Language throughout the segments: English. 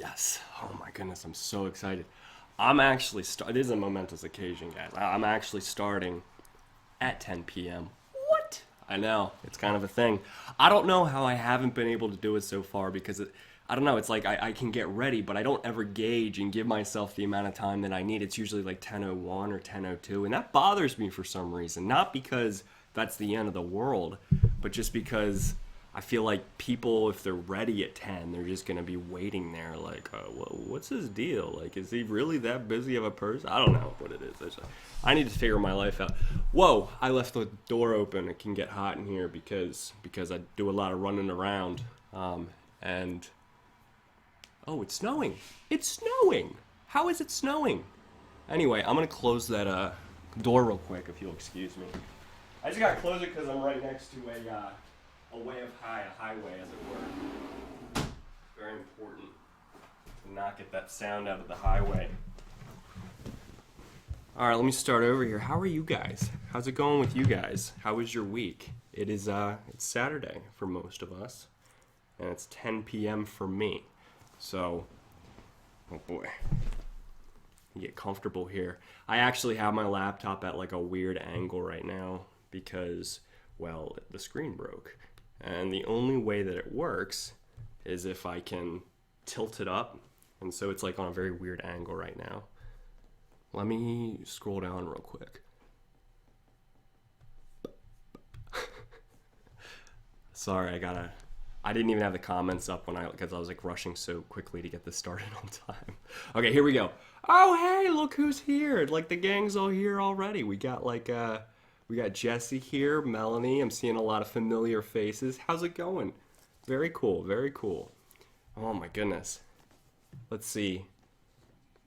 Yes. Oh my goodness, I'm so excited. I'm actually this is a momentous occasion, guys. I'm actually starting at 10 p.m. What? I know, it's kind of a thing. I don't know how I haven't been able to do it so far because I don't know, it's like I can get ready, but I don't ever gauge and give myself the amount of time that I need. It's usually like 10:01 or 10:02, and that bothers me for some reason. Not because that's the end of the world, but just because I feel like people, if they're ready at 10, they're just going to be waiting there like, well, what's his deal? Like, is he really that busy of a person? I don't know what it is. I need to figure my life out. Whoa, I left the door open. It can get hot in here because I do a lot of running around. And, oh, it's snowing. It's snowing. How is it snowing? Anyway, I'm going to close that door real quick if you'll excuse me. I just got to close it because I'm right next to a highway, as it were. Very important to not get that sound out of the highway. All right, let me start over here. How are you guys? How's it going with you guys? How was your week? It's Saturday for most of us, and it's 10 p.m. for me. So, oh boy, you get comfortable here. I actually have my laptop at like a weird angle right now because, well, the screen broke. And the only way that it works is if I can tilt it up. And so it's like on a very weird angle right now. Let me scroll down real quick. Sorry, I didn't even have the comments up because I was like rushing so quickly to get this started on time. Okay, here we go. Oh, hey, look who's here. Like the gang's all here already. We got Jesse here, Melanie. I'm seeing a lot of familiar faces. How's it going? Very cool, very cool. Oh my goodness. Let's see.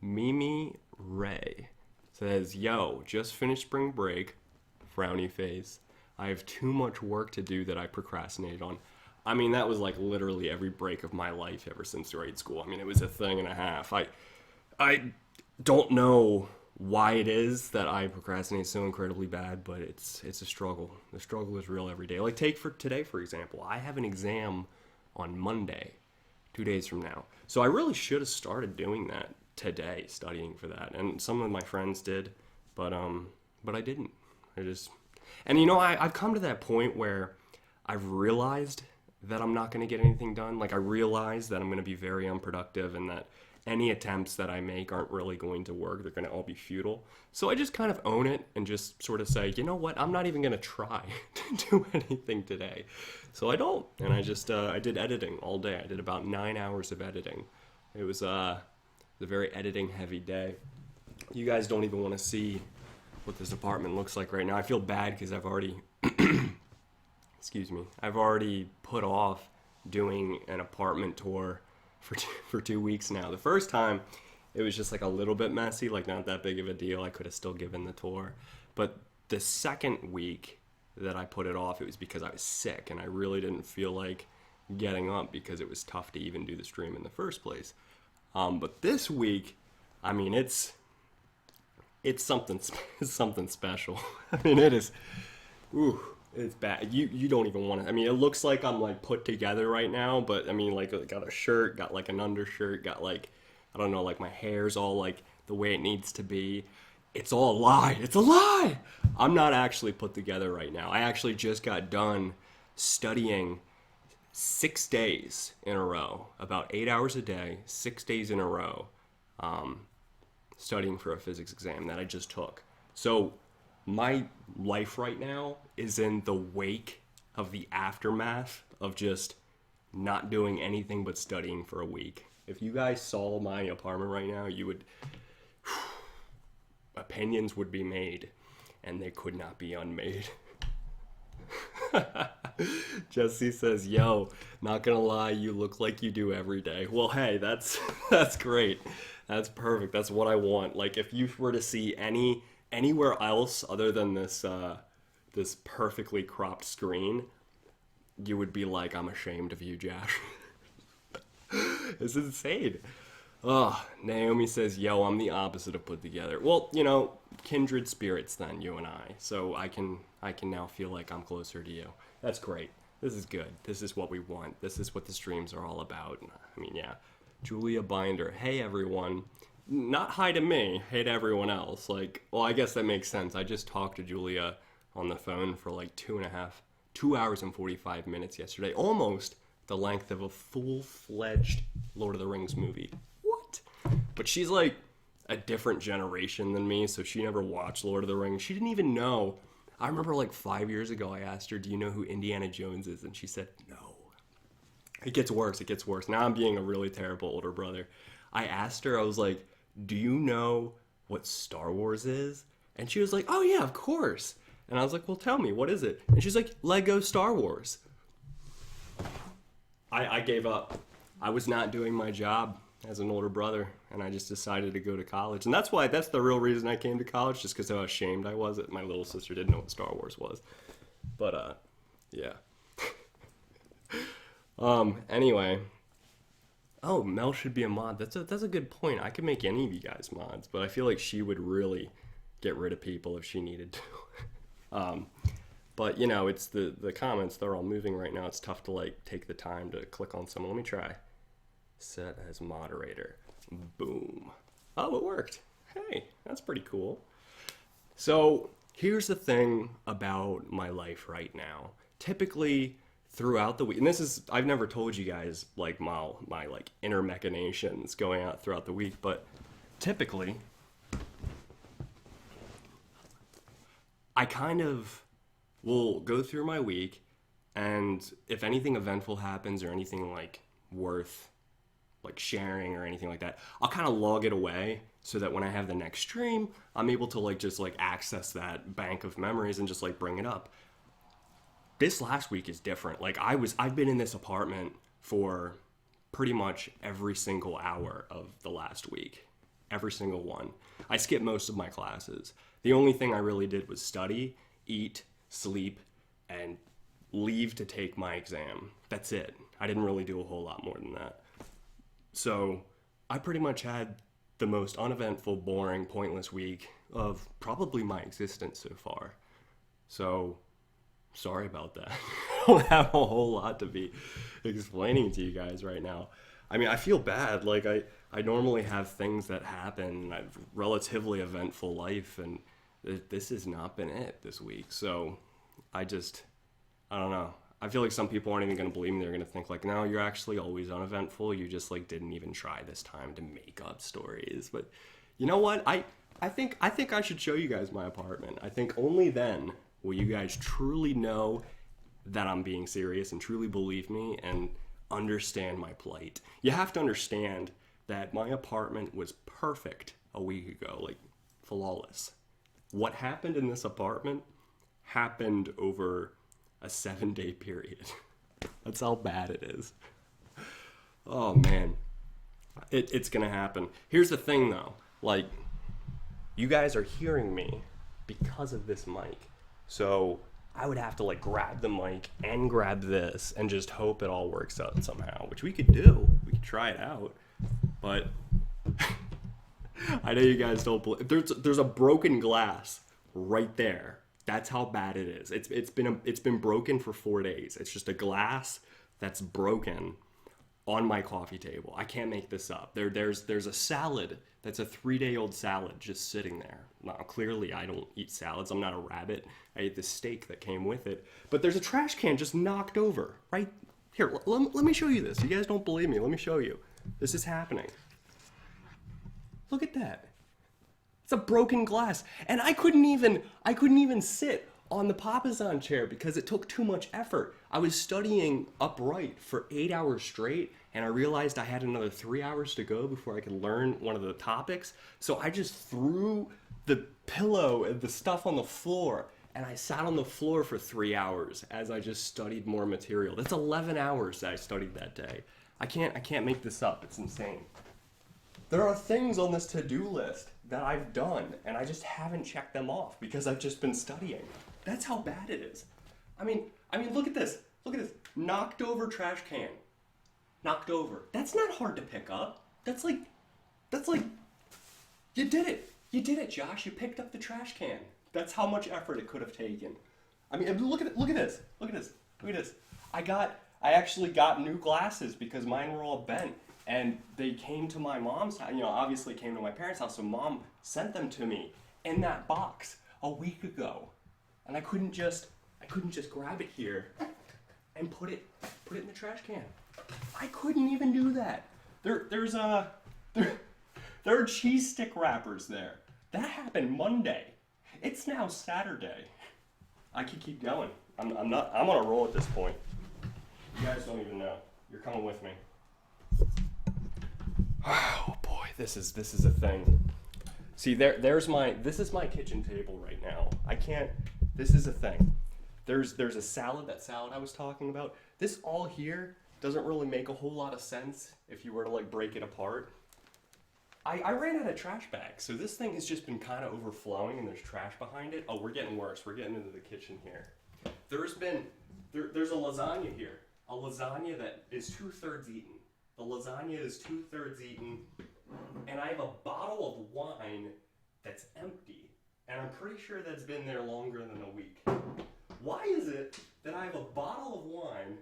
Mimi Ray says, yo, just finished spring break. Frowny face. I have too much work to do that I procrastinate on. I mean, that was like literally every break of my life ever since grade school. I mean, it was a thing and a half. I don't know why it is that I procrastinate so incredibly bad, but it's a struggle. The struggle is real every day. Like take for today, for example. I have an exam on Monday, 2 days from now. So I really should have started doing that today, studying for that. And some of my friends did, but I didn't. And you know, I've come to that point where I've realized that I'm not going to get anything done. Like I realize that I'm going to be very unproductive and that any attempts that I make aren't really going to work. They're going to all be futile. So I just kind of own it and just sort of say, you know what? I'm not even going to try to do anything today. So I don't. And I did editing all day. I did about 9 hours of editing. It was a very editing heavy day. You guys don't even want to see what this apartment looks like right now. I feel bad because I've already, I've already put off doing an apartment tour for 2 weeks now. The first time, it was just like a little bit messy, like not that big of a deal. I could have still given the tour. But the second week that I put it off, it was because I was sick and I really didn't feel like getting up because it was tough to even do the stream in the first place. But this week, I mean, it's something special. I mean, it is. Ooh. It's bad. You don't even want to. I mean, it looks like I'm like put together right now, but I mean, like, got a shirt, got like an undershirt, got like, I don't know, like my hair's all like the way it needs to be. It's all a lie. It's a lie. I'm not actually put together right now. I actually just got done studying 6 days in a row, about 8 hours a day, 6 days in a row, studying for a physics exam that I just took. So my life right now is in the wake of the aftermath of just not doing anything but studying for a week. If you guys saw my apartment right now, you would, opinions would be made, and they could not be unmade. Jesse says, yo, not gonna lie, you look like you do every day. Well, hey, that's great. That's perfect. That's what I want. Like, if you were to see anywhere else other than this perfectly cropped screen, you would be like, I'm ashamed of you, Josh. It's insane. Oh, Naomi says, yo, I'm the opposite of put together. Well, you know, kindred spirits then, you and I. So I can now feel like I'm closer to you. That's great. This is good. This is what we want. This is what the streams are all about. I mean, yeah. Julia Binder. Hey, everyone. Not hi to me, hey to everyone else. Like, well, I guess that makes sense. I just talked to Julia on the phone for like 2 hours and 45 minutes yesterday. Almost the length of a full-fledged Lord of the Rings movie. What? But she's like a different generation than me, so she never watched Lord of the Rings. She didn't even know. I remember like 5 years ago, I asked her, do you know who Indiana Jones is? And she said, no. It gets worse. Now I'm being a really terrible older brother. I asked her, I was like, do you know what Star Wars is? And she was like, oh yeah, of course. And I was like, well, tell me, what is it? And she's like, Lego Star Wars. I gave up. I was not doing my job as an older brother, and I just decided to go to college. And that's the real reason I came to college, just because how ashamed I was that my little sister didn't know what Star Wars was. But, yeah. Anyway. Oh, Mel should be a mod. That's a good point. I could make any of you guys mods, but I feel like she would really get rid of people if she needed to. But, you know, it's the comments, they're all moving right now. It's tough to, like, take the time to click on someone. Let me try. Set as moderator. Boom. Oh, it worked. Hey, that's pretty cool. So, here's the thing about my life right now. Typically, throughout the week, and I've never told you guys, like, my like, inner machinations going out throughout the week, but typically, I kind of will go through my week, and if anything eventful happens or anything like worth like sharing or anything like that, I'll kind of log it away so that when I have the next stream, I'm able to like just like access that bank of memories and just like bring it up. This last week is different. Like I've been in this apartment for pretty much every single hour of the last week. Every single one. I skipped most of my classes. The only thing I really did was study, eat, sleep, and leave to take my exam. That's it. I didn't really do a whole lot more than that. So I pretty much had the most uneventful, boring, pointless week of probably my existence so far. So sorry about that. I don't have a whole lot to be explaining to you guys right now. I mean, I feel bad. Like I normally have things that happen. I have a relatively eventful life, and this has not been it this week. So I don't know. I feel like some people aren't even going to believe me. They're going to think like, no, you're actually always uneventful. You just like didn't even try this time to make up stories. But you know what? I think I should show you guys my apartment. I think only then will you guys truly know that I'm being serious and truly believe me and understand my plight. You have to understand that my apartment was perfect a week ago, like flawless. What happened in this apartment happened over a 7-day period. That's how bad it is. Oh man, it's gonna happen. Here's the thing though, like, you guys are hearing me because of this mic. So I would have to like grab the mic and grab this and just hope it all works out somehow, which we could do. We could try it out, but I know you guys don't believe. There's a broken glass right there. That's how bad it is. It's been broken for 4 days. It's just a glass that's broken on my coffee table. I can't make this up. There's a salad that's a 3-day-old salad just sitting there. Now, clearly, I don't eat salads. I'm not a rabbit. I ate the steak that came with it. But there's a trash can just knocked over right here. Let me show you this. You guys don't believe me. Let me show you. This is happening. Look at that. It's a broken glass. And I couldn't even sit on the papasan chair because it took too much effort. I was studying upright for 8 hours straight, and I realized I had another 3 hours to go before I could learn one of the topics. So I just threw the pillow and the stuff on the floor, and I sat on the floor for 3 hours as I just studied more material. That's 11 hours that I studied that day. I can't make this up. It's insane. There are things on this to-do list that I've done, and I just haven't checked them off because I've just been studying. That's how bad it is. I mean, look at this. Look at this. Knocked over trash can. Knocked over. That's not hard to pick up. That's like, you did it. You did it, Josh. You picked up the trash can. That's how much effort it could have taken. I mean, look at this. Look at this. I actually got new glasses because mine were all bent. And they came to my mom's house, you know, obviously came to my parents' house, so mom sent them to me in that box a week ago. And I couldn't just grab it here and put it in the trash can. I couldn't even do that. There are cheese stick wrappers there. That happened Monday. It's now Saturday. I could keep going. I'm on a roll at this point. You guys don't even know. You're coming with me. Oh boy, this is a thing. See, this is my kitchen table right now. This is a thing. There's a salad, that salad I was talking about. This all here doesn't really make a whole lot of sense if you were to like break it apart. I ran out of trash bags, so this thing has just been kind of overflowing and there's trash behind it. Oh, we're getting worse. We're getting into the kitchen here. There's a lasagna here. A lasagna that is 2/3 eaten. The lasagna is 2/3 eaten, and I have a bottle of wine that's empty, and I'm pretty sure that's been there longer than a week. Why is it that I have a bottle of wine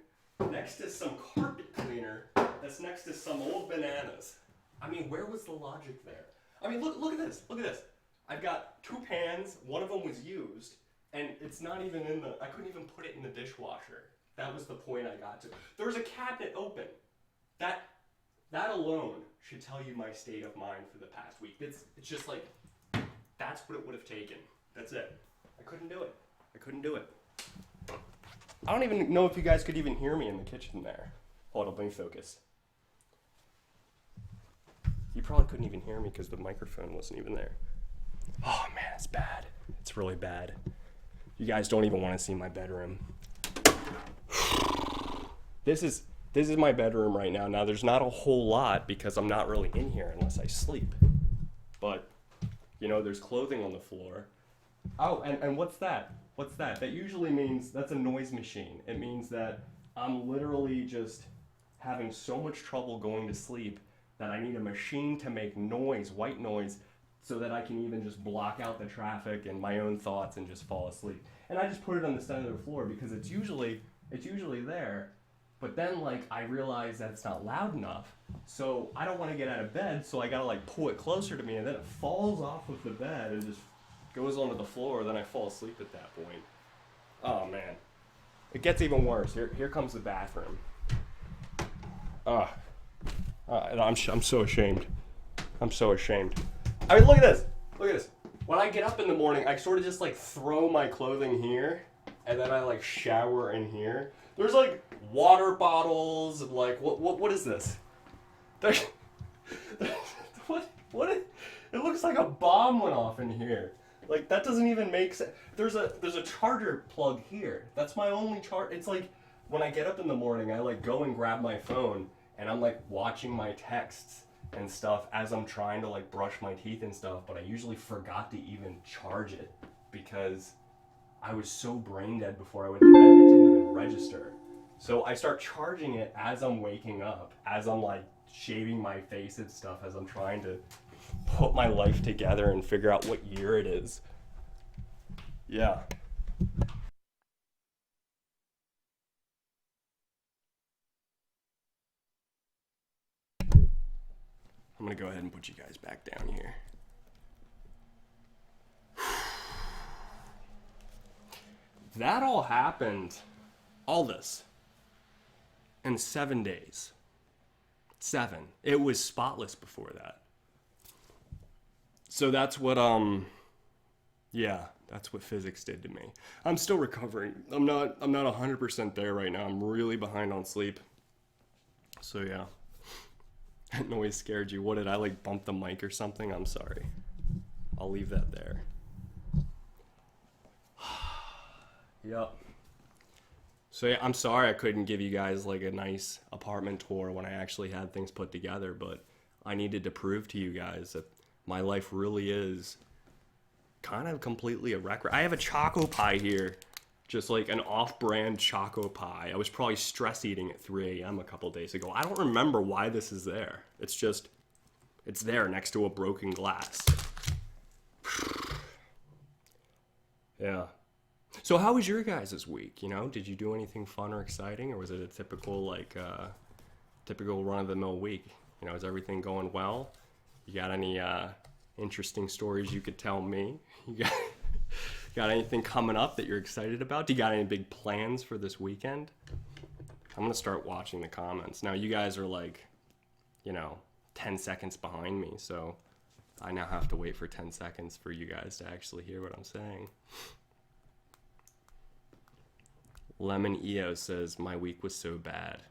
next to some carpet cleaner that's next to some old bananas? I mean, where was the logic there? I mean, look at this. Look at this. I've got 2 pans. One of them was used, and it's not even I couldn't even put it in the dishwasher. That was the point I got to. There was a cabinet open. That alone should tell you my state of mind for the past week. It's just like, that's what it would have taken. That's it. I couldn't do it. I don't even know if you guys could even hear me in the kitchen there. Hold on, let me focus. You probably couldn't even hear me because the microphone wasn't even there. Oh man, it's bad. It's really bad. You guys don't even want to see my bedroom. This is my bedroom right now. Now there's not a whole lot because I'm not really in here unless I sleep. But, you know, there's clothing on the floor. Oh, and what's that? What's that? That usually means that's a noise machine. It means that I'm literally just having so much trouble going to sleep that I need a machine to make noise, white noise, so that I can even just block out the traffic and my own thoughts and just fall asleep. And I just put it on the center of the floor because it's usually there. But then, like, I realize that it's not loud enough, so I don't want to get out of bed, so I gotta, like, pull it closer to me, and then it falls off of the bed and just goes onto the floor, then I fall asleep at that point. Oh, man. It gets even worse. Here comes the bathroom. I'm so ashamed. I'm so ashamed. I mean, look at this. Look at this. When I get up in the morning, I sort of just, like, throw my clothing here, and then I, like, shower in here. There's like water bottles and like what is this? What? It looks like a bomb went off in here. Like that doesn't even make sense. There's a charger plug here. That's my only charge. It's like when I get up in the morning, I like go and grab my phone and I'm like watching my texts and stuff as I'm trying to like brush my teeth and stuff. But I usually forgot to even charge it because I was so brain dead before I went to bed, it didn't even register. So I start charging it as I'm waking up, as I'm like shaving my face and stuff, as I'm trying to put my life together and figure out what year it is. Yeah. I'm gonna go ahead and put you guys back down here. That all happened, all this, in 7 days. 7. It was spotless before that. So that's what, that's what physics did to me. I'm still recovering. I'm not 100% there right now. I'm really behind on sleep. So yeah. That noise scared you. What, did I like bump the mic or something? I'm sorry. I'll leave that there. Yep. So yeah, I'm sorry I couldn't give you guys like a nice apartment tour when I actually had things put together, but I needed to prove to you guys that my life really is kind of completely a record. I have a choco pie here, just like an off-brand choco pie. I was probably stress eating at 3 a.m. a couple days ago. I don't remember why this is there. It's there next to a broken glass. Yeah. So how was your guys' week? You know, did you do anything fun or exciting, or was it a typical run-of-the-mill week? You know, is everything going well? You got any interesting stories you could tell me? You got anything coming up that you're excited about? Do you got any big plans for this weekend? I'm gonna start watching the comments. Now you guys are like, you know, 10 seconds behind me, so I now have to wait for 10 seconds for you guys to actually hear what I'm saying. Lemon EO says, my week was so bad.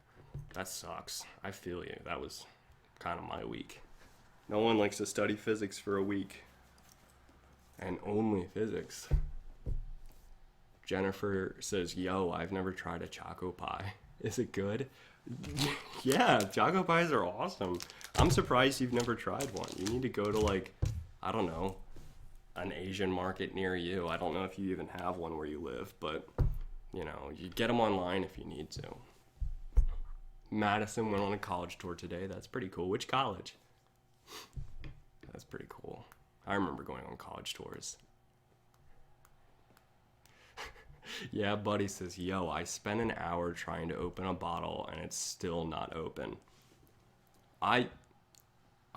That sucks. I feel you. That was kind of my week. No one likes to study physics for a week. And only physics. Jennifer says, yo, I've never tried a choco pie. Is it good? Yeah, choco pies are awesome. I'm surprised you've never tried one. You need to go to, like, I don't know, an Asian market near you. I don't know if you even have one where you live, but, you know, you get them online if you need to. Madison went on a college tour today. That's pretty cool. Which college? That's pretty cool. I remember going on college tours. Yeah, Buddy says, yo, I spent an hour trying to open a bottle and it's still not open. I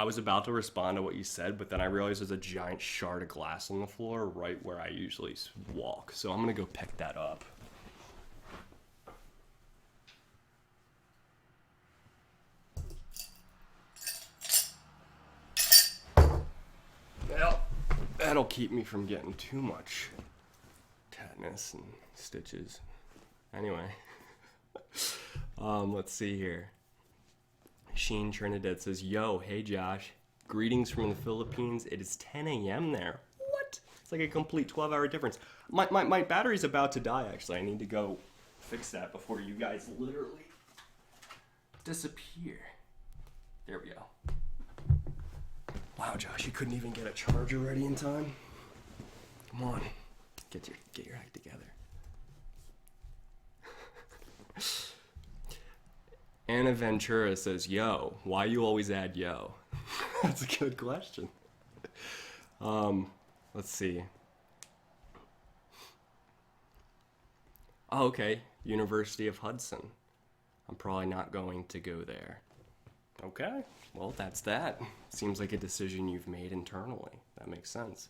was about to respond to what you said, but then I realized there's a giant shard of glass on the floor right where I usually walk. So I'm going to go pick that up. Well, that'll keep me from getting too much tetanus and stitches. Anyway, let's see here. Sheen Trinidad says, yo, hey Josh, greetings from the Philippines. It is 10 a.m. there. What? It's like a complete 12-hour difference. My battery's about to die, actually. I need to go fix that before you guys literally disappear. There we go. Wow, Josh, you couldn't even get a charger ready in time? Come on, get your act together. Anna Ventura says, yo, why you always add yo? That's a good question. Let's see. Oh, okay, University of Hudson. I'm probably not going to go there. Okay, well, that's that. Seems like a decision you've made internally. That makes sense.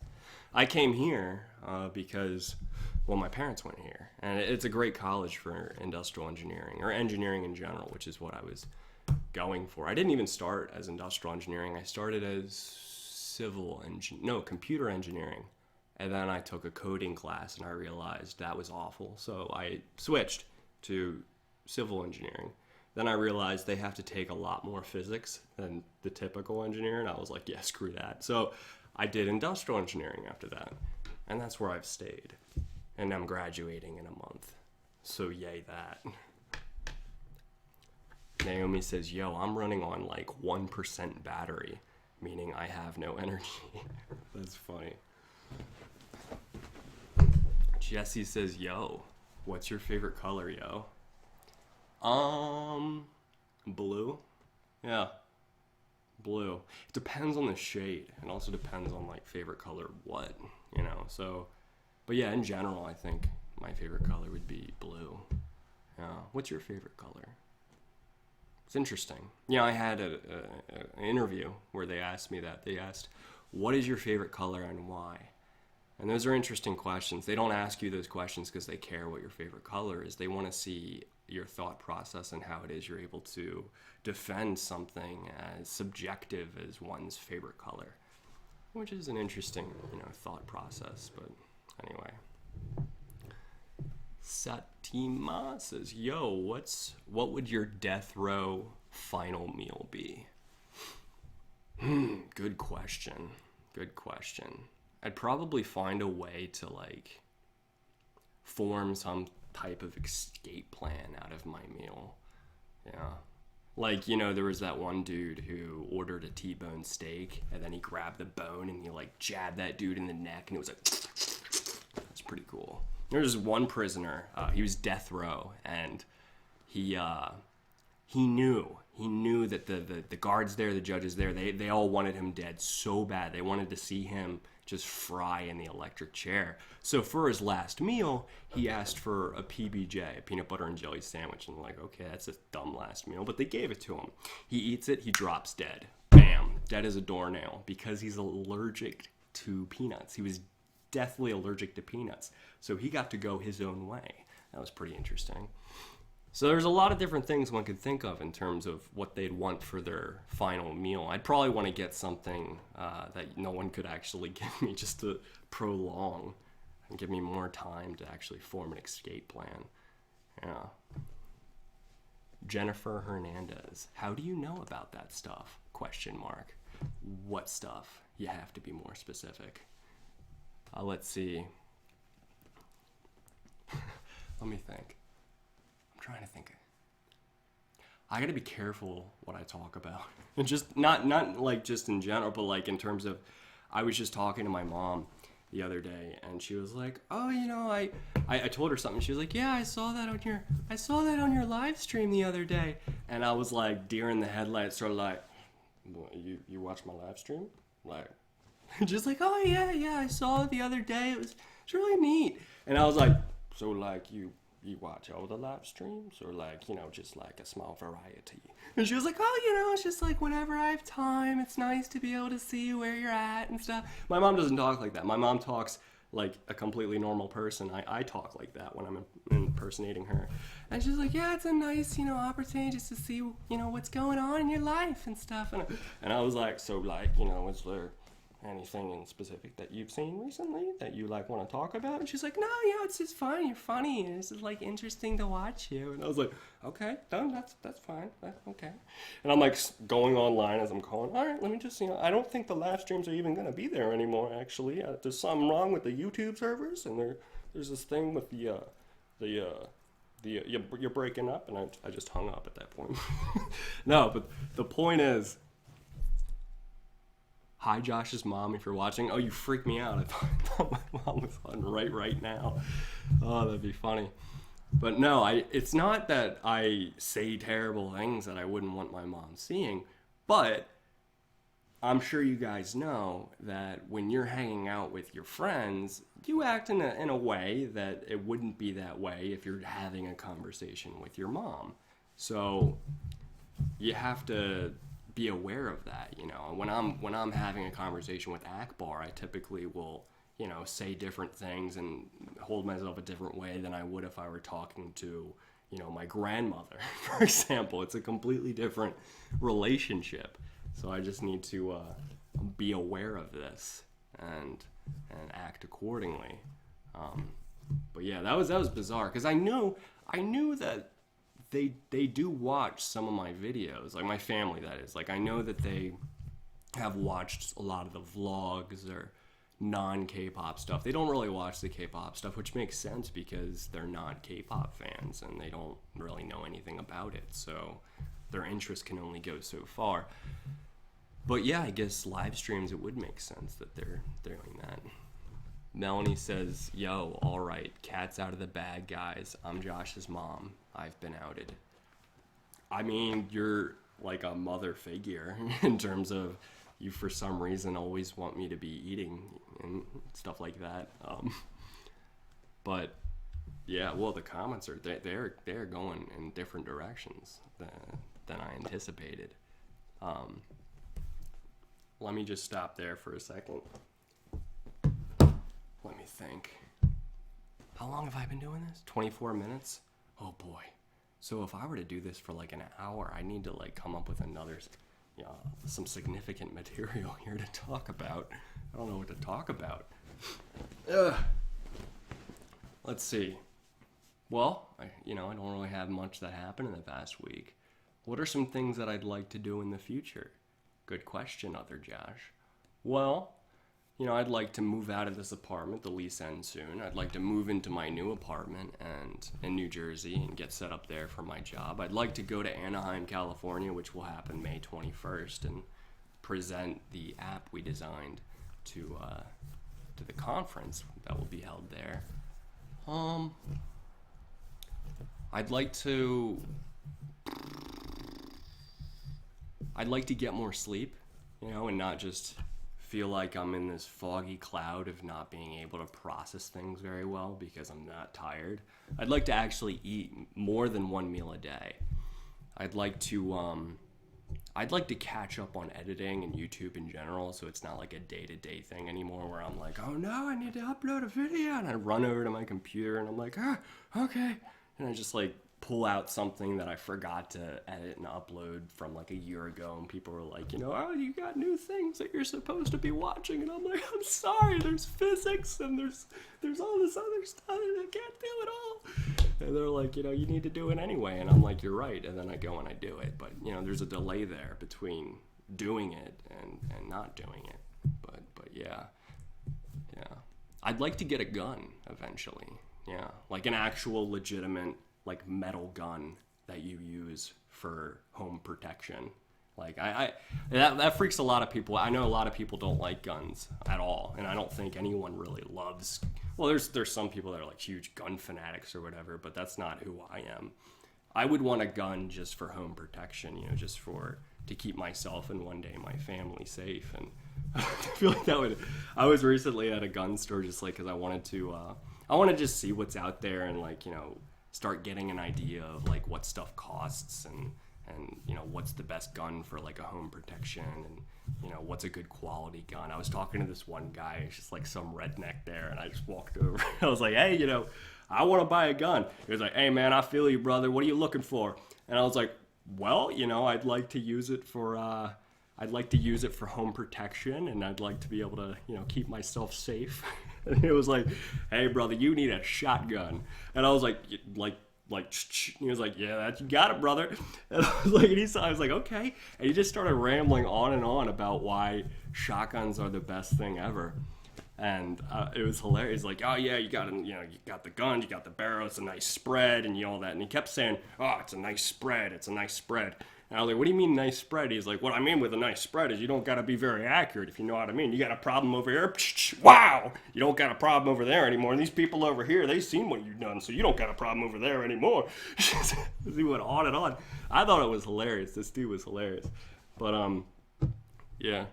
I came here because, well, my parents went here. And it's a great college for industrial engineering, or engineering in general, which is what I was going for. I didn't even start as industrial engineering. I started as computer engineering. And then I took a coding class, and I realized that was awful. So I switched to civil engineering. Then I realized they have to take a lot more physics than the typical engineer, and I was like, yeah, screw that. So I did industrial engineering after that, and that's where I've stayed. And I'm graduating in a month, so yay that. Naomi says, yo, I'm running on like 1% battery, meaning I have no energy. That's funny. Jesse says, yo, what's your favorite color, yo? Blue. Yeah, blue. It depends on the shade. It also depends on like favorite color what, you know. So, but yeah, in general, I think my favorite color would be blue. Yeah. What's your favorite color? It's interesting. Yeah, I had an interview where they asked me that. They asked, what is your favorite color and why? And those are interesting questions. They don't ask you those questions because they care what your favorite color is. They want to see your thought process and how it is you're able to defend something as subjective as one's favorite color, which is an interesting, thought process. But anyway, Satima says, yo, what would your death row final meal be? Good question. I'd probably find a way to like form some type of escape plan out of my meal. Yeah. Like, there was that one dude who ordered a T-bone steak and then he grabbed the bone and he like jabbed that dude in the neck and it was like, that's pretty cool. There was one prisoner, he was death row, and he knew he knew that the guards there, the judges there, they all wanted him dead so bad. They wanted to see him just fry in the electric chair. So for his last meal, he asked for a PBJ, a peanut butter and jelly sandwich. And like, okay, that's a dumb last meal, but they gave it to him. He eats it, he drops dead. Bam, dead as a doornail because he's allergic to peanuts. He was deathly allergic to peanuts. So he got to go his own way. That was pretty interesting. So there's a lot of different things one could think of in terms of what they'd want for their final meal. I'd probably want to get something that no one could actually give me just to prolong and give me more time to actually form an escape plan. Yeah. Jennifer Hernandez, how do you know about that stuff? Question mark. What stuff? You have to be more specific. Let's see. Let me think. I'm trying to think. I gotta be careful what I talk about. And just not like just in general, but like in terms of, I was just talking to my mom the other day and she was like, oh, you know, I told her something. She was like, yeah, I saw that on your live stream the other day. And I was like deer in the headlights, sort of like, what, you watched my live stream? Like, just like, oh yeah, I saw it the other day. It's really neat. And I was like, so like you watch all the live streams or like, you know, just like a small variety? And she was like, oh, you know, it's just like whenever I have time, it's nice to be able to see where you're at and stuff. My mom doesn't talk like that. My mom talks like a completely normal person. I talk like that when I'm impersonating her. And she's like, yeah, it's a nice, you know, opportunity just to see, you know, what's going on in your life and stuff. And I was like, so like, you know, is there anything in specific that you've seen recently that you like want to talk about? And she's like, no, you know, it's just fun. You're funny. And it's just like interesting to watch you. And I was like, okay, done. That's fine. Okay. And I'm like going online as I'm calling. All right, let me just, you know, I don't think the live streams are even going to be there anymore. Actually, there's something wrong with the YouTube servers, and there's this thing with you're breaking up, and I just hung up at that point. No, but the point is. Hi, Josh's mom, if you're watching. Oh, you freaked me out. I thought my mom was on right now. Oh, that'd be funny. But no, it's not that I say terrible things that I wouldn't want my mom seeing, but I'm sure you guys know that when you're hanging out with your friends, you act in a way that it wouldn't be that way if you're having a conversation with your mom. So you have to be aware of that, you know. When I'm having a conversation with Akbar, I typically will, you know, say different things and hold myself a different way than I would if I were talking to, you know, my grandmother, for example. It's a completely different relationship. So I just need to be aware of this and act accordingly. But yeah, that was bizarre because I knew that they do watch some of my videos, like my family, that is. Like, I know that they have watched a lot of the vlogs or non-K-pop stuff. They don't really watch the K-pop stuff, which makes sense because they're not K-pop fans and they don't really know anything about it. So their interest can only go so far. But yeah, I guess live streams, it would make sense that they're doing that. Melanie says, yo, all right, cat's out of the bag, guys. I'm Josh's mom. I've been outed. I mean, you're like a mother figure in terms of you, for some reason, always want me to be eating and stuff like that. But yeah, well, the comments are they're going in different directions than I anticipated. Let me just stop there for a second. Let me think. How long have I been doing this? 24 minutes? Oh boy. So if I were to do this for like an hour, I need to like come up with some significant material here to talk about. I don't know what to talk about. Let's see. Well, I don't really have much that happened in the past week. What are some things that I'd like to do in the future? Good question, other Josh. Well, I'd like to move out of this apartment. The lease ends soon. I'd like to move into my new apartment in New Jersey and get set up there for my job. I'd like to go to Anaheim, California, which will happen May 21st, and present the app we designed to the conference that will be held there. I'd like to I'd like to get more sleep, you know, and not just feel like I'm in this foggy cloud of not being able to process things very well because I'm not tired. I'd like to actually eat more than one meal a day. I'd like to catch up on editing and YouTube in general, so it's not like a day-to-day thing anymore where I'm like, oh no, I need to upload a video, and I run over to my computer and I'm like, okay, and I just like pull out something that I forgot to edit and upload from like a year ago, and people were like, you know, oh, you got new things that you're supposed to be watching, and I'm like, I'm sorry, there's physics and there's all this other stuff and I can't do it all. And they're like, you know, you need to do it anyway, and I'm like, you're right, and then I go and I do it. But you know, there's a delay there between doing it and not doing it. But yeah, I'd like to get a gun eventually. Yeah, like an actual legitimate like metal gun that you use for home protection. Like that freaks a lot of people. I know a lot of people don't like guns at all, and I don't think anyone really loves. Well, there's some people that are like huge gun fanatics or whatever, but that's not who I am. I would want a gun just for home protection, you know, just to keep myself and one day my family safe. And I feel like that would. I was recently at a gun store just like because I wanted to just see what's out there and like, you know, start getting an idea of like what stuff costs and you know what's the best gun for like a home protection and you know what's a good quality gun. I was talking to this one guy, it's just like some redneck there, and I just walked over. I was like, hey, you know, I want to buy a gun. He was like, hey man, I feel you, brother, what are you looking for? And I was like, well, you know, I'd like to use it for home protection, and I'd like to be able to, you know, keep myself safe. And he was like, hey brother, you need a shotgun. And I was like, he was like, yeah, you got it, brother. And I was like, okay. And he just started rambling on and on about why shotguns are the best thing ever. And it was hilarious. Like, oh yeah, you got the gun, you got the barrel, it's a nice spread, and all that. And he kept saying, oh, it's a nice spread, it's a nice spread. And I was like, what do you mean nice spread? He's like, what I mean with a nice spread is you don't got to be very accurate, if you know what I mean. You got a problem over here? Wow! You don't got a problem over there anymore. And these people over here, they seen what you've done, so you don't got a problem over there anymore. He went on and on. I thought it was hilarious. This dude was hilarious. But, yeah.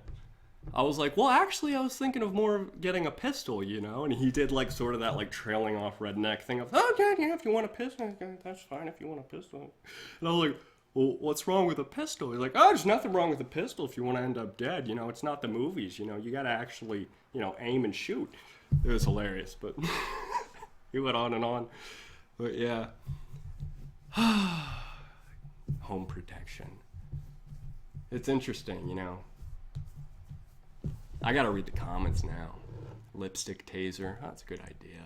I was like, well, actually, I was thinking of more of getting a pistol, you know? And he did, like, sort of that, like, trailing off redneck thing of, oh, yeah, if you want a pistol, that's fine if you want a pistol. And I was like, well, what's wrong with a pistol? He's like, oh, there's nothing wrong with a pistol if you want to end up dead. You know, it's not the movies. You know, you got to actually, you know, aim and shoot. It was hilarious, but he went on and on. But yeah. Home protection. It's interesting, you know. I got to read the comments now. Lipstick taser. Oh, that's a good idea.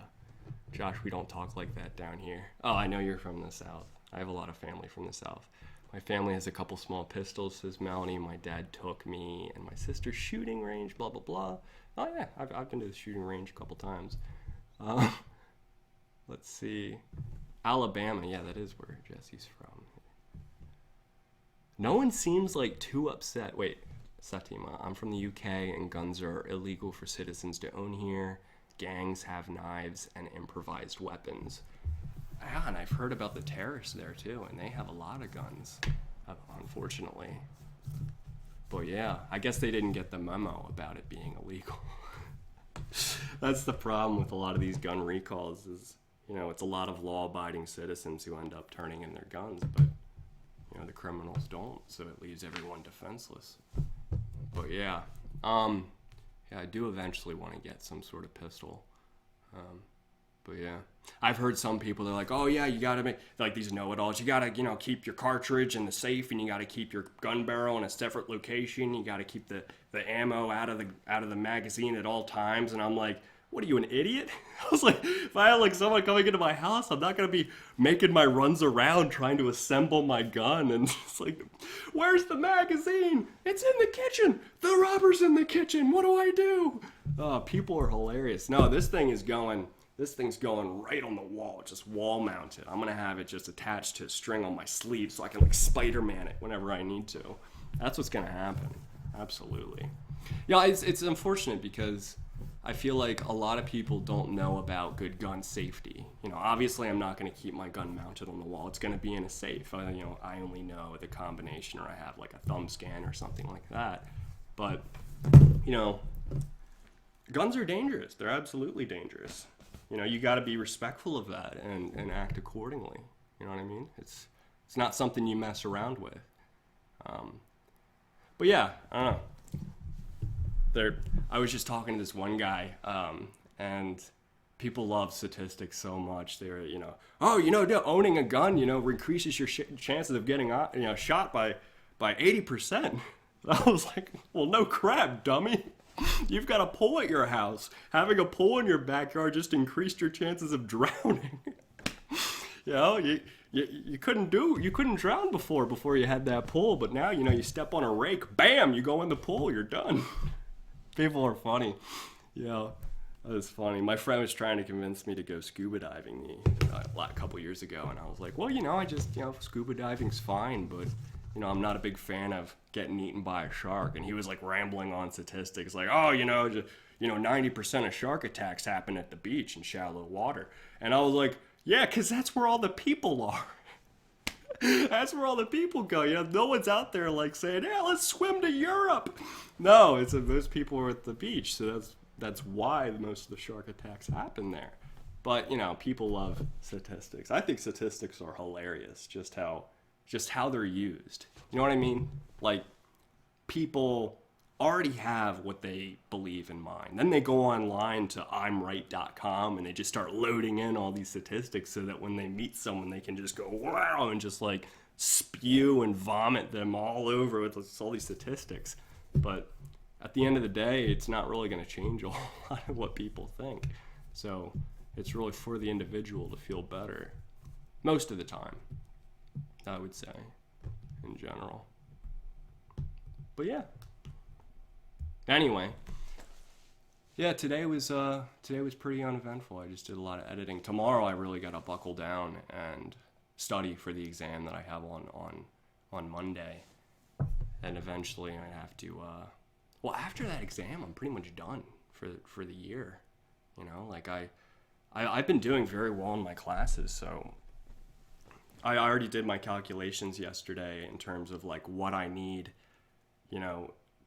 Josh, we don't talk like that down here. Oh, I know you're from the South. I have a lot of family from the South. My family has a couple small pistols, says Melanie. My dad took me and my sister's shooting range, blah, blah, blah. Oh, yeah, I've been to the shooting range a couple times. Let's see. Alabama, yeah, that is where Jesse's from. No one seems like too upset. Wait, Satima, I'm from the UK and guns are illegal for citizens to own here. Gangs have knives and improvised weapons. Yeah, and I've heard about the terrorists there too, and they have a lot of guns, unfortunately. But yeah, I guess they didn't get the memo about it being illegal. That's the problem with a lot of these gun recalls is, you know, it's a lot of law-abiding citizens who end up turning in their guns, but, you know, the criminals don't, so it leaves everyone defenseless. But yeah, I do eventually want to get some sort of pistol. But yeah, I've heard some people, they're like, oh yeah, you gotta make, like these know-it-alls, you gotta, you know, keep your cartridge in the safe, and you gotta keep your gun barrel in a separate location, you gotta keep the ammo out of the magazine at all times, and I'm like, what are you, an idiot? I was like, if I had like someone coming into my house, I'm not gonna be making my runs around trying to assemble my gun, and it's like, where's the magazine? It's in the kitchen! The rubber's in the kitchen, what do I do? Oh, people are hilarious. No, this thing's going right on the wall. It's just wall mounted. I'm gonna have it just attached to a string on my sleeve so I can like Spider-Man it whenever I need to. That's what's gonna happen. Absolutely. Yeah, it's unfortunate because I feel like a lot of people don't know about good gun safety. You know, obviously I'm not going to keep my gun mounted on the wall. It's going to be in a safe. I only know the combination, or I have like a thumb scan or something like that. But, you know, guns are dangerous. They're absolutely dangerous. You know, you got to be respectful of that and act accordingly. You know what I mean? It's not something you mess around with. But yeah, I don't know. I was just talking to this one guy, and people love statistics so much. They're, owning a gun, increases your chances of getting, shot by 80%. I was like, well, no crap, dummy. You've got a pool at your house. Having a pool in your backyard just increased your chances of drowning. You couldn't drown before you had that pool, but now, you step on a rake, bam, you go in the pool, you're done. People are funny. Yeah, that was funny. My friend was trying to convince me to go scuba diving a couple years ago, and I was like, well, I just, scuba diving's fine, but, I'm not a big fan of getting eaten by a shark. And he was like rambling on statistics, like, 90% of shark attacks happen at the beach in shallow water. And I was like, yeah, because that's where all the people are. That's where all the people go. No one's out there like saying, yeah, let's swim to Europe. No, those people are at the beach. So that's why most of the shark attacks happen there. But, people love statistics. I think statistics are hilarious, just how they're used. You know what I mean? Like, people already have what they believe in mind. Then they go online to imright.com and they just start loading in all these statistics so that when they meet someone, they can just go, wow, and just like spew and vomit them all over with all these statistics. But at the end of the day, it's not really going to change a whole lot of what people think. So it's really for the individual to feel better. Most of the time, I would say, in general. But yeah. Anyway, yeah, today was pretty uneventful. I just did a lot of editing. Tomorrow I really got to buckle down and study for the exam that I have on Monday. And eventually I have to after that exam I'm pretty much done for the year. Like I've been doing very well in my classes, so I already did my calculations yesterday in terms of like what I need,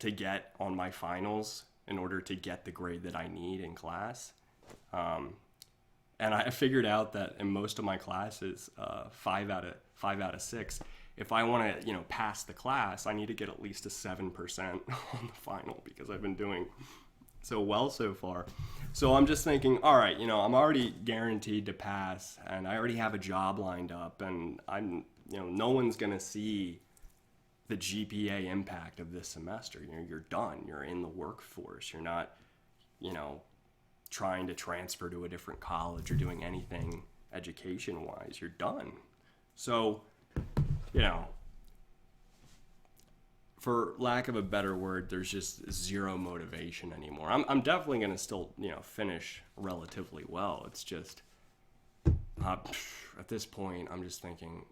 to get on my finals in order to get the grade that I need in class. And I figured out that in most of my classes, 5 out of 6, if I want to, pass the class, I need to get at least a 7% on the final because I've been doing so well so far. So I'm just thinking, all right, I'm already guaranteed to pass and I already have a job lined up, and I'm, no one's going to see the GPA impact of this semester. You're done. You're in the workforce. You're not, trying to transfer to a different college or doing anything education-wise. You're done. So, for lack of a better word, there's just zero motivation anymore. I'm definitely going to still, finish relatively well. It's just, at this point, I'm just thinking,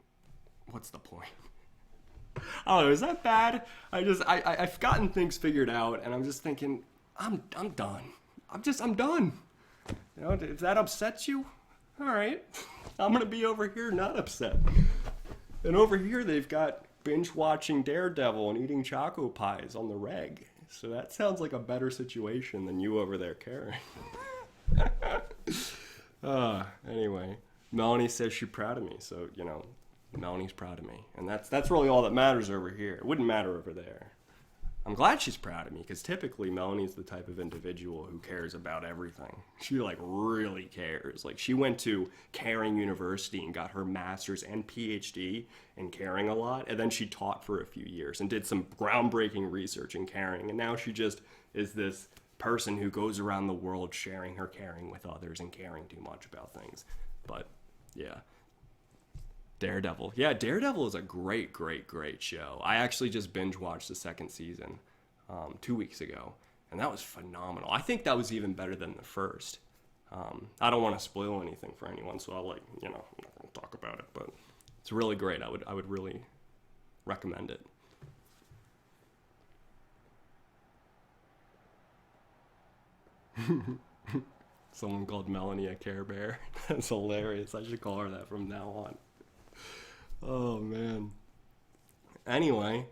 what's the point? Oh, is that bad? I've gotten things figured out, and I'm just thinking, I'm done. I'm done. If that upsets you, all right. I'm gonna be over here not upset. And over here they've got binge watching Daredevil and eating choco pies on the reg. So that sounds like a better situation than you over there caring. Anyway, Melanie says she's proud of me, so Melanie's proud of me, and that's really all that matters over here. It wouldn't matter over there. I'm glad she's proud of me, because typically Melanie's the type of individual who cares about everything. She really cares. Like, she went to Caring University and got her master's and PhD in caring a lot, and then she taught for a few years and did some groundbreaking research in caring, and now she just is this person who goes around the world sharing her caring with others and caring too much about things. But yeah. Daredevil. Yeah, Daredevil is a great show. I actually just binge watched the second season 2 weeks ago, and that was phenomenal. I think that was even better than the first. I don't want to spoil anything for anyone, so I'll I'm not going to talk about it, but it's really great. I would really recommend it. Someone called Melanie a Care Bear. That's hilarious. I should call her that from now on. Oh, man. Anyway.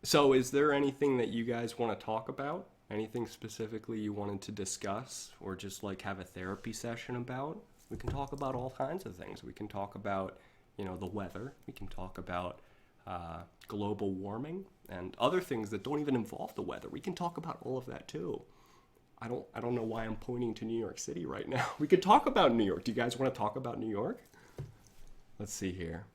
So is there anything that you guys want to talk about? Anything specifically you wanted to discuss or just like have a therapy session about? We can talk about all kinds of things. We can talk about, the weather. We can talk about global warming and other things that don't even involve the weather. We can talk about all of that too. I don't know why I'm pointing to New York City right now. We could talk about New York. Do you guys want to talk about New York? Let's see here.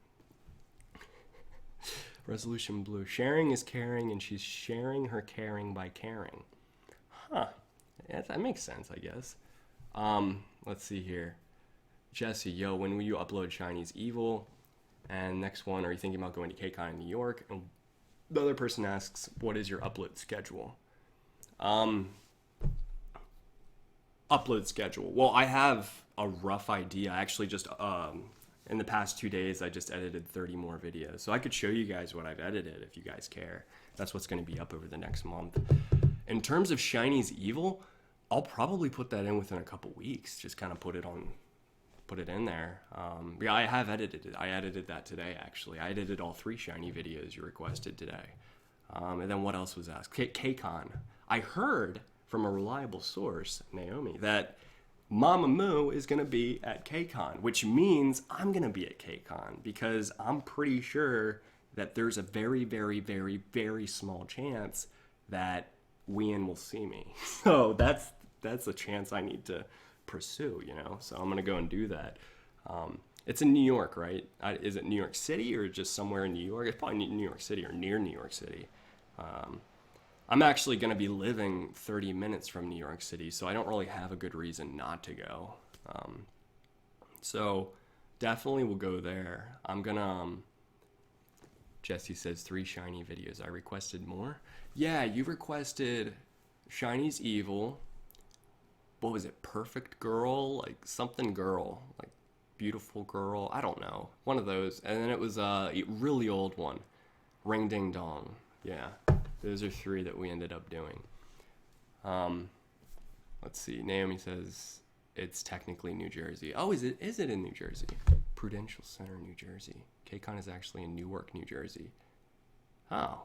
Resolution Blue. Sharing is caring, and she's sharing her caring by caring. Huh. Yeah, that makes sense, I guess. Let's see here. Jesse, yo, when will you upload SHINee's Evil? And next one, are you thinking about going to kcon in New York? And the other person asks, what is your upload schedule? Upload schedule. Well, I have a rough idea. I actually just, in the past 2 days, I just edited 30 more videos. So I could show you guys what I've edited if you guys care. That's what's going to be up over the next month. In terms of SHINee's Evil, I'll probably put that in within a couple weeks. Just kind of put it in there. Yeah, I have edited it. I edited that today, actually. I edited all 3 SHINee videos you requested today. And then what else was asked? kcon. I heard from a reliable source, Naomi, that Mamamoo is going to be at kcon, which means I'm going to be at kcon because I'm pretty sure that there's a very, very, very, very small chance that Wien will see me. So that's a chance I need to pursue, so I'm going to go and do that. It's in New York, right? Is it New York City or just somewhere in New York? It's probably New York City or near New York City. I'm actually going to be living 30 minutes from New York City, so I don't really have a good reason not to go. So definitely will go there. I'm going to... Jesse says 3 SHINee videos. I requested more. Yeah, you requested SHINee's Evil. What was it? Perfect Girl? Like something girl. Like beautiful girl. I don't know. One of those. And then it was a really old one. Ring Ding Dong. Yeah. Those are 3 that we ended up doing. Let's see. Naomi says it's technically New Jersey. Oh, is it in New Jersey? Prudential Center, New Jersey. kcon is actually in Newark, New Jersey. Oh,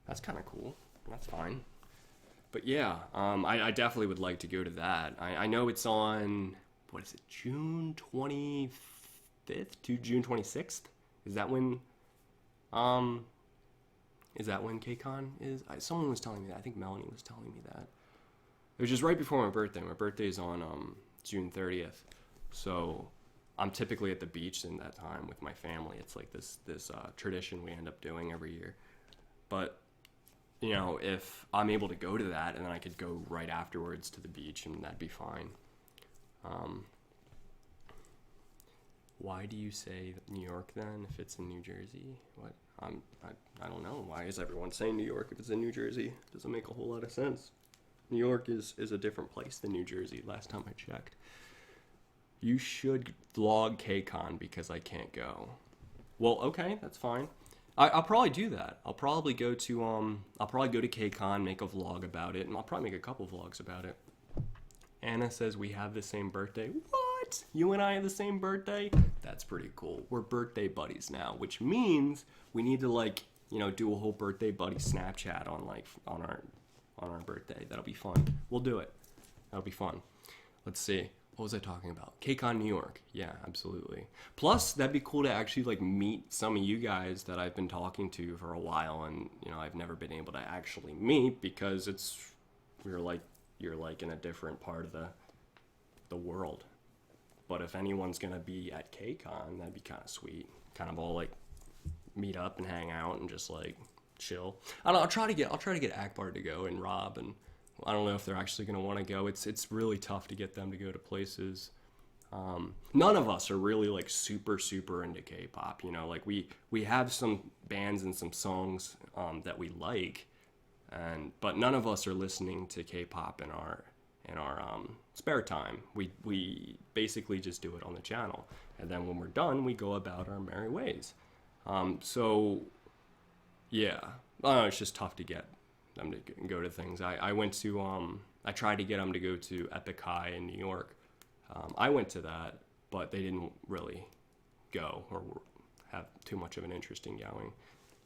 that's kind of cool. That's fine. But yeah, I definitely would like to go to that. I know it's on, what is it, June 25th to June 26th? Is that when kcon is? Someone was telling me that. I think Melanie was telling me that. It was just right before my birthday. My birthday is on June 30th. So I'm typically at the beach in that time with my family. It's like this tradition we end up doing every year. But, if I'm able to go to that, and then I could go right afterwards to the beach, and that'd be fine. Why do you say New York then if it's in New Jersey? What? I don't know. Why is everyone saying New York if it's in New Jersey? It doesn't make a whole lot of sense. New York is a different place than New Jersey, last time I checked. You should vlog kcon because I can't go. Well, okay, that's fine. I'll probably do that. I'll probably go to kcon, make a vlog about it, and I'll probably make a couple vlogs about it. Anna says we have the same birthday. What? You and I have the same birthday? That's pretty cool. We're birthday buddies now, which means we need to do a whole birthday buddy Snapchat on our birthday. That'll be fun. We'll do it. That'll be fun. Let's see. What was I talking about? kcon New York. Yeah, absolutely. Plus, that'd be cool to actually meet some of you guys that I've been talking to for a while, and I've never been able to actually meet because you're in a different part of the world. But if anyone's gonna be at kcon, that'd be kind of sweet. Kind of all meet up and hang out and just chill. I don't know, I'll try to get Akbar to go and Rob, and I don't know if they're actually going to want to go. It's really tough to get them to go to places. None of us are really super, super into K-pop. We have some bands and some songs that we like, but none of us are listening to K-pop in our spare time. We basically just do it on the channel, and then when we're done, we go about our merry ways. So yeah, it's just tough to get them to go to things. I went to I tried to get them to go to Epic High in New York. I went to that, but they didn't really go or have too much of an interest in going.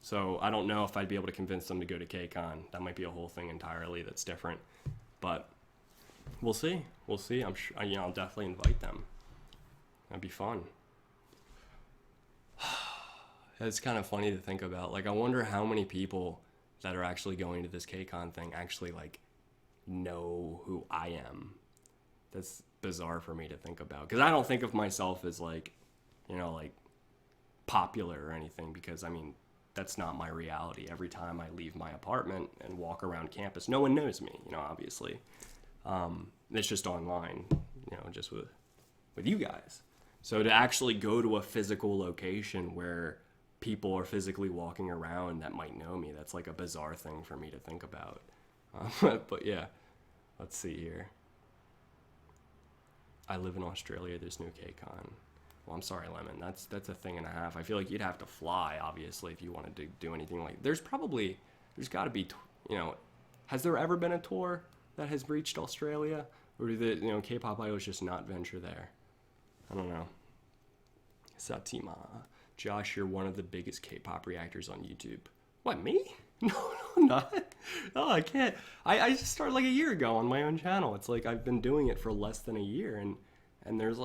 So I don't know if I'd be able to convince them to go to kcon. That might be a whole thing entirely that's different, but we'll see. We'll see. I'm sure, you know, I'll definitely invite them. That'd be fun. It's kind of funny to think about. Like, I wonder how many people that are actually going to this kcon thing actually like know who I am. That's bizarre for me to think about, because I don't think of myself as like, you know, like popular or anything, because I mean, that's not my reality. Every time I leave my apartment and walk around campus, no one knows me, you know, obviously. It's just online, you know, just with you guys. So to actually go to a physical location where people are physically walking around that might know me, that's like a bizarre thing for me to think about. But yeah, let's see here. I live in Australia. There's no kcon. Well, I'm sorry, Lemon. That's a thing and a half. I feel like you'd have to fly, obviously, if you wanted to do anything like. There's got to be, you know, has there ever been a tour that has reached Australia, or do the, you know, K-pop idols just not venture there? I don't know. Satima, Josh, you're one of the biggest K-pop reactors on YouTube. What, me? No, I'm not. No, I can't. I just started like a year ago on my own channel. It's like I've been doing it for less than a year, and there's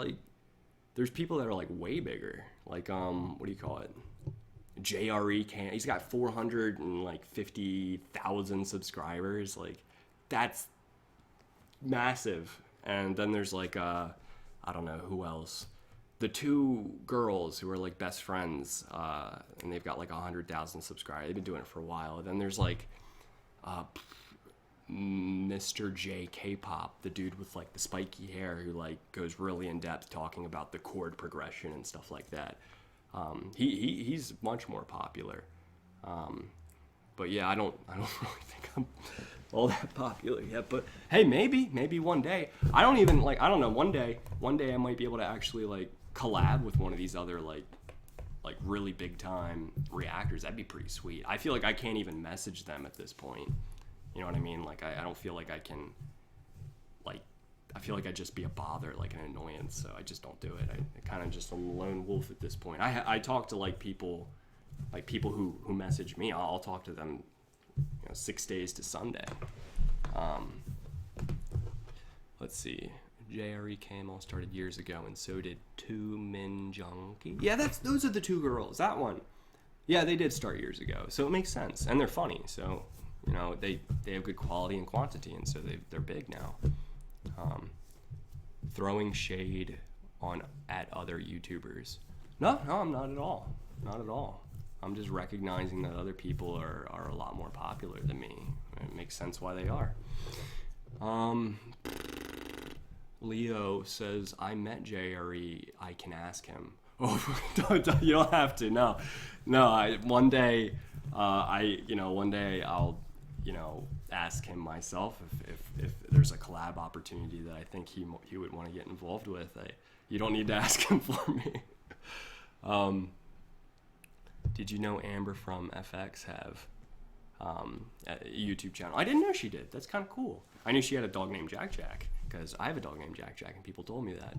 people that are like way bigger. Like what do you call it? JRE can. He's got 450,000 subscribers. Like, that's massive. And then there's like I don't know who else. The two girls who are like best friends, and they've got like 100,000 subscribers. They've been doing it for a while. And then there's like Mr. J K-pop, the dude with like the spiky hair who like goes really in depth talking about the chord progression and stuff like that. He's much more popular. But yeah, I don't really think I'm all that popular yet. But hey, maybe one day. I don't know. One day I might be able to actually like collab with one of these other like really big time reactors. That'd be pretty sweet. I feel like I can't even message them at this point. You know what I mean? Like, I don't feel like I can, like, I feel like I'd just be a bother, like an annoyance, so I just don't do it. I kind of just a lone wolf at this point. I talk to, like, people who message me. I'll talk to them, you know, 6 days to Sunday. Let's see. JRE Camel started years ago, and so did Tu Min Junkie. Yeah, those are the two girls. That one. Yeah, they did start years ago, so it makes sense, and they're funny, so... You know, they have good quality and quantity, and so they're big now. Throwing shade at other YouTubers. No, I'm not at all. Not at all. I'm just recognizing that other people are a lot more popular than me. It makes sense why they are. Leo says, I met JRE. I can ask him. Oh, you don't have to. No. One day I'll, you know, ask him myself if there's a collab opportunity that I think he would want to get involved with. You don't need to ask him for me. Did you know Amber from FX have a YouTube channel? I didn't know she did. That's kind of cool. I knew she had a dog named Jack Jack, because I have a dog named Jack Jack, and people told me that.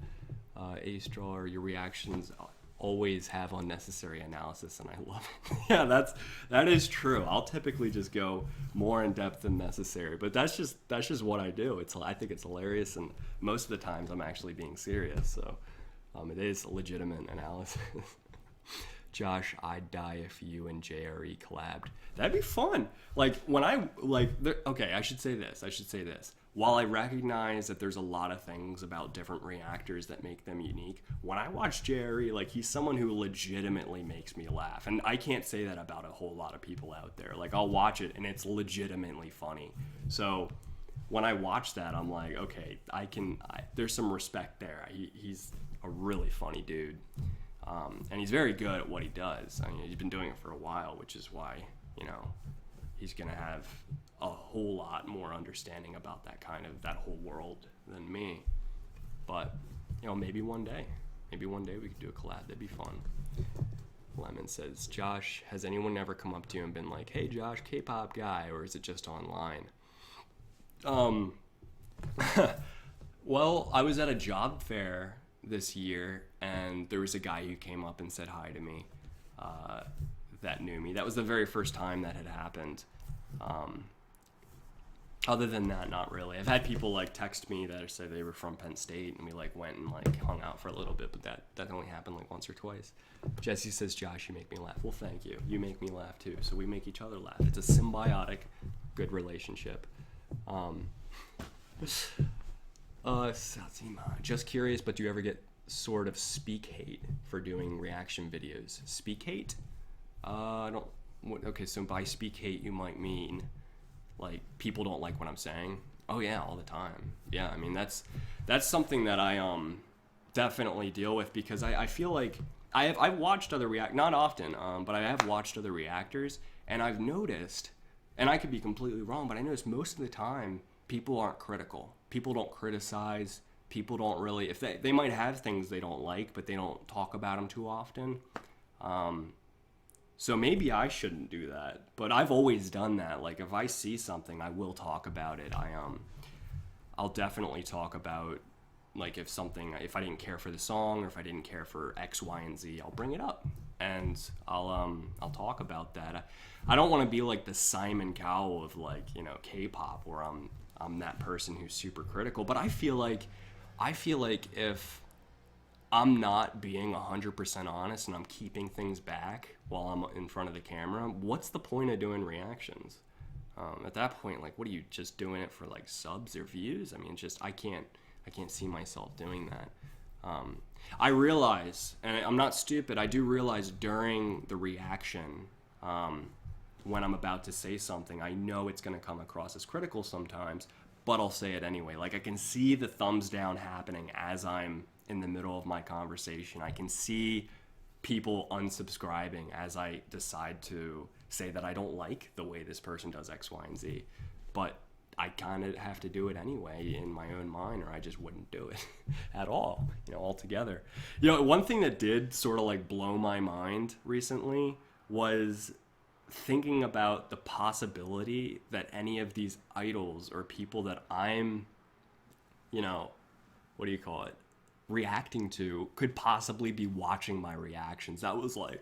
A-Star, your reactions always have unnecessary analysis, and I love it. Yeah, that is true. I'll typically just go more in depth than necessary, but that's just what I do. I think it's hilarious, and most of the times I'm actually being serious. So it is legitimate analysis. Josh, I'd die if you and JRE collabed. That'd be fun. Like, when I should say this. While I recognize that there's a lot of things about different reactors that make them unique, when I watch JRE, like, he's someone who legitimately makes me laugh. And I can't say that about a whole lot of people out there. Like, I'll watch it and it's legitimately funny. So when I watch that, I'm like, okay, there's some respect there. He's a really funny dude. And he's very good at what he does. I mean, he's been doing it for a while, which is why, you know, he's going to have a whole lot more understanding about that whole world than me. But, you know, maybe one day we could do a collab. That'd be fun. Lemon says, Josh, has anyone ever come up to you and been like, hey, Josh, K-pop guy, or is it just online? Well, I was at a job fair this year, and there was a guy who came up and said hi to me that knew me. That was the very first time that had happened. Other than that, not really. I've had people like text me that say they were from Penn State, and we like went and like hung out for a little bit, but that only happened like once or twice. Jesse says, Josh, you make me laugh. Well, thank you. You make me laugh too, so we make each other laugh. It's a symbiotic, good relationship. Satsima, just curious, but do you ever get sort of speak hate for doing reaction videos? Speak hate? Okay, so by speak hate, you might mean like people don't like what I'm saying. Oh yeah, all the time. Yeah, I mean that's something that I definitely deal with, because I feel like I've watched other not often, but I have watched other reactors, and I've noticed, and I could be completely wrong, but I noticed most of the time people aren't critical. People don't criticize. People don't really, if they might have things they don't like, but they don't talk about them too often. So maybe I shouldn't do that, but I've always done that. Like if I see something, I will talk about it. I'll definitely talk about, like if I didn't care for the song, or if I didn't care for X, Y, and Z, I'll bring it up and I'll talk about that. I don't want to be like the Simon Cowell of like, K-pop, where I'm that person who's super critical, but I feel like if I'm not being 100% honest and I'm keeping things back while I'm in front of the camera, what's the point of doing reactions? At that point, like, what are you, just doing it for like subs or views? I mean, I can't see myself doing that. I realize, and I'm not stupid, I do realize during the reaction, when I'm about to say something, I know it's going to come across as critical sometimes, but I'll say it anyway. Like I can see the thumbs down happening as I'm in the middle of my conversation. I can see people unsubscribing as I decide to say that I don't like the way this person does X, Y, and Z. But I kind of have to do it anyway in my own mind, or I just wouldn't do it at all, altogether. One thing that did sort of like blow my mind recently was thinking about the possibility that any of these idols or people that I'm, reacting to could possibly be watching my reactions. That was like,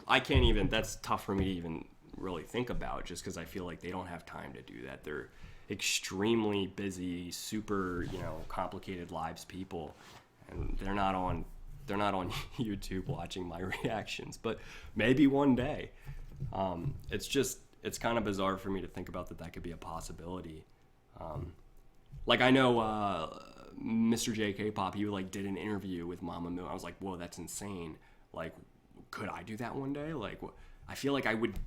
that's tough for me to even really think about, just because I feel like they don't have time to do that. They're extremely busy, super, complicated lives people, and they're not on YouTube watching my reactions, but maybe one day. It's kind of bizarre for me to think about that could be a possibility. Like I know Mr. J.K.Pop, he like did an interview with Mamamoo. I was like, whoa, that's insane. Like, could I do that one day? Like, I feel like I would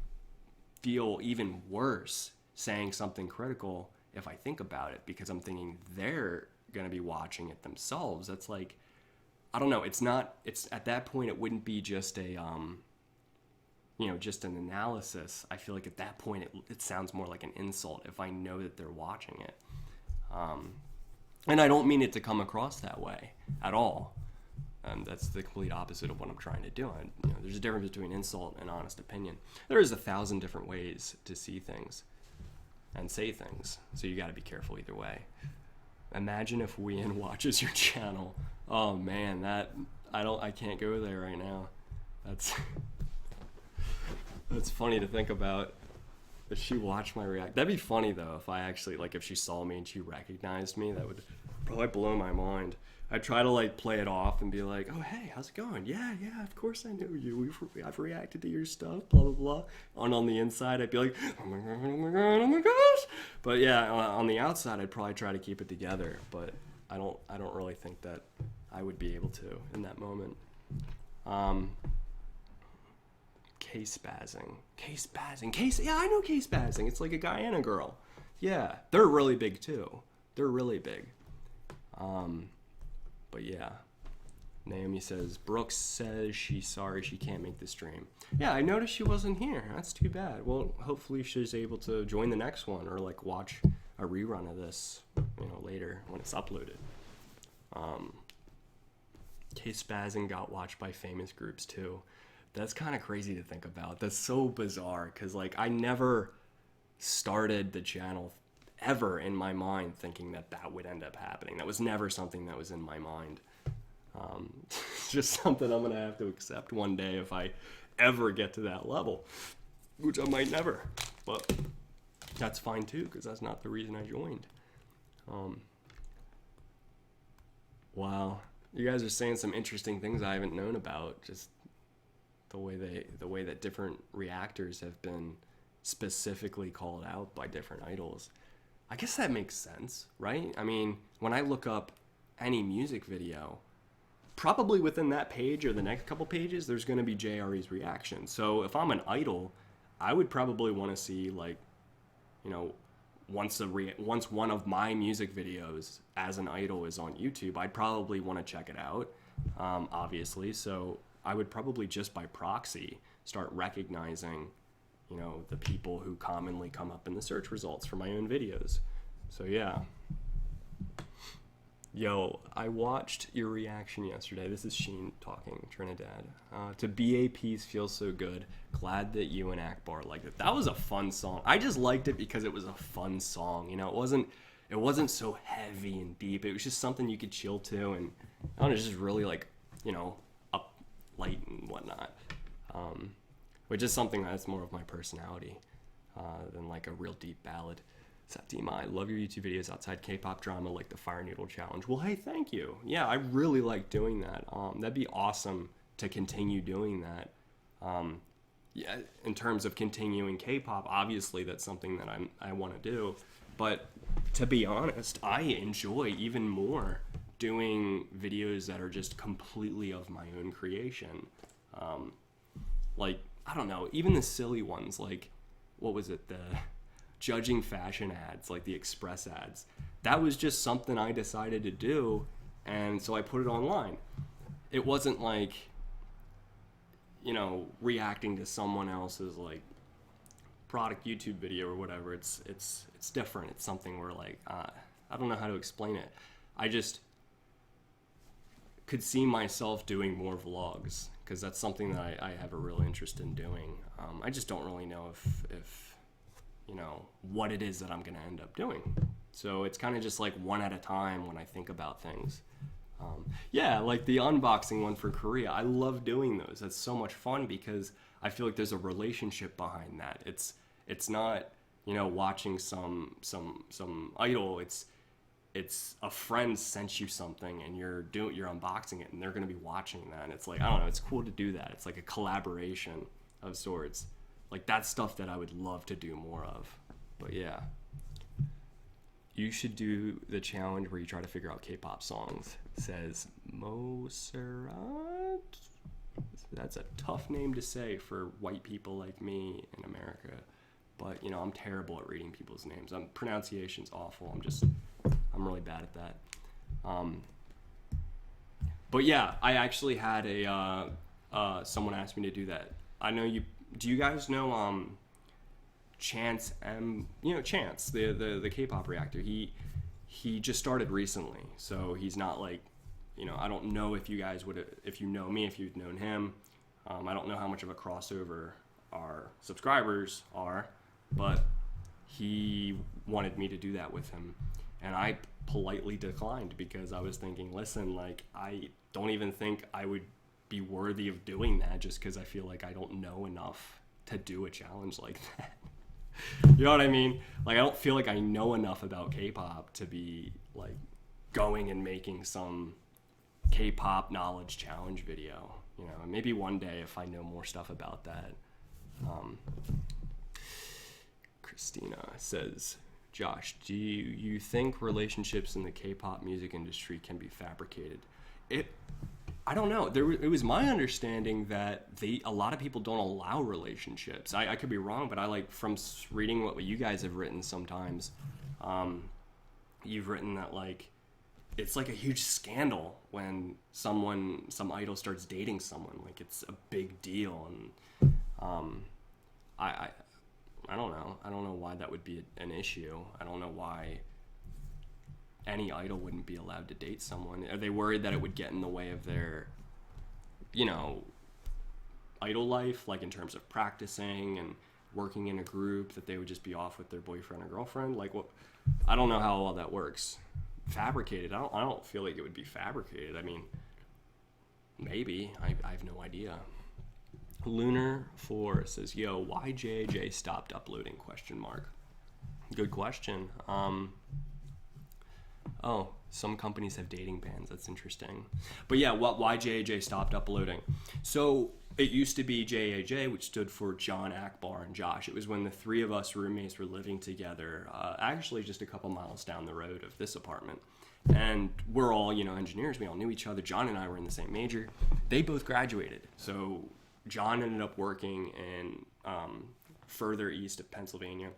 feel even worse saying something critical if I think about it, because I'm thinking they're gonna be watching it themselves. That's like, I don't know. It's at that point, it wouldn't be just a, just an analysis. I feel like at that point, it sounds more like an insult if I know that they're watching it. And I don't mean it to come across that way at all. That's the complete opposite of what I'm trying to do. There's a difference between insult and honest opinion. There is 1,000 different ways to see things and say things, so you got to be careful either way. Imagine if Wien watches your channel. Oh man, I can't go there right now. That's funny to think about. If she watched my react, that'd be funny though. If I actually, like, if she saw me and she recognized me, that would probably blow my mind. I'd try to like play it off and be like, oh hey, how's it going? Yeah, of course I know you. I've reacted to your stuff, blah blah blah. And on the inside, I'd be like, oh my god, oh my gosh. But yeah, on the outside, I'd probably try to keep it together. But I don't really think that I would be able to in that moment. K-spazzing. Yeah, I know K-spazzing. It's like a guy and a girl. Yeah, they're really big too. They're really big. But yeah. Naomi says, Brooks says she's sorry she can't make the stream. Yeah, I noticed she wasn't here. That's too bad. Well, hopefully she's able to join the next one, or like watch a rerun of this, later when it's uploaded. K-Spaz got watched by famous groups too. That's kind of crazy to think about. That's so bizarre because like I never started the channel ever in my mind thinking that that would end up happening. That was never something that was in my mind. It's just something I'm gonna have to accept one day if I ever get to that level, which I might never, but that's fine too because that's not the reason I joined. Wow, you guys are saying some interesting things I haven't known about. Just the way that different reactors have been specifically called out by different idols. I guess that makes sense, right? I mean, when I look up any music video, probably within that page or the next couple pages, there's going to be JRE's reaction. So if I'm an idol, I would probably want to see, like, you know, once one of my music videos as an idol is on YouTube, I'd probably want to check it out, obviously. So I would probably just by proxy start recognizing, you know, the people who commonly come up in the search results for my own videos. So yeah. Yo, I watched your reaction yesterday. This is SHINee talking, Trinidad. To BAPs feels so good. Glad that you and Akbar liked it. That was a fun song. I just liked it because it was a fun song. You know, it wasn't so heavy and deep. It was just something you could chill to, and I don't know, just really like, you know, up light and whatnot. Which is something that's more of my personality than like a real deep ballad. Satima, I love your YouTube videos outside K-pop drama like the Fire Noodle Challenge. Well, hey, thank you. Yeah, I really like doing that. That'd be awesome to continue doing that. Yeah, in terms of continuing K-pop, obviously that's something that I want to do. But to be honest, I enjoy even more doing videos that are just completely of my own creation. Like, I don't know, even the silly ones, like, what was it, the judging fashion ads, like the Express ads. That was just something I decided to do, and so I put it online. It wasn't like, you know, reacting to someone else's like product YouTube video or whatever. It's different. It's something where like I don't know how to explain it. I just could see myself doing more vlogs because that's something that I have a real interest in doing. I just don't really know if you know, what it is that I'm going to end up doing. So it's kind of just like one at a time when I think about things. Yeah, like the unboxing one for Korea. I love doing those. That's so much fun because I feel like there's a relationship behind that. It's not, you know, watching some idol. It's a friend sent you something and you're unboxing it and they're going to be watching that. And it's like, I don't know, it's cool to do that. It's like a collaboration of sorts. Like, that's stuff that I would love to do more of. But yeah. You should do the challenge where you try to figure out K-pop songs, says Moserat. That's a tough name to say for white people like me in America. But, you know, I'm terrible at reading people's names. Pronunciation's awful. I'm really bad at that. But yeah, I actually had someone asked me to do that. I know you... Do you guys know Chance you know Chance, the K-pop reactor? He just started recently, so he's not like, you know, I don't know if you guys would, if you know me, if you've known him. I don't know how much of a crossover our subscribers are, but he wanted me to do that with him, and I politely declined because I was thinking, listen, like, I don't even think I would be worthy of doing that just because I feel like I don't know enough to do a challenge like that. You know what I mean? Like, I don't feel like I know enough about K-pop to be like going and making some K-pop knowledge challenge video. You know, and maybe one day if I know more stuff about that. Christina says, Josh, do you think relationships in the K-pop music industry can be fabricated? I don't know. It was my understanding that a lot of people don't allow relationships. I could be wrong, but I like from reading what you guys have written sometimes. You've written that like it's like a huge scandal when some idol starts dating someone. Like it's a big deal, and I don't know. I don't know why that would be an issue. I don't know why any idol wouldn't be allowed to date someone? Are they worried that it would get in the way of their, you know, idol life, like in terms of practicing and working in a group, that they would just be off with their boyfriend or girlfriend? Like, what? I don't know how all that works. Fabricated? I don't feel like it would be fabricated. I mean, maybe. I have no idea. Lunar4 says, yo, why JJ stopped uploading, question mark. Good question. Oh, some companies have dating bans. That's interesting. But yeah, why JJ stopped uploading? So it used to be JAJ, which stood for John, Akbar, and Josh. It was when the three of us roommates were living together, actually just a couple miles down the road of this apartment. And we're all, you know, engineers. We all knew each other. John and I were in the same major. They both graduated. So John ended up working in further east of Pennsylvania,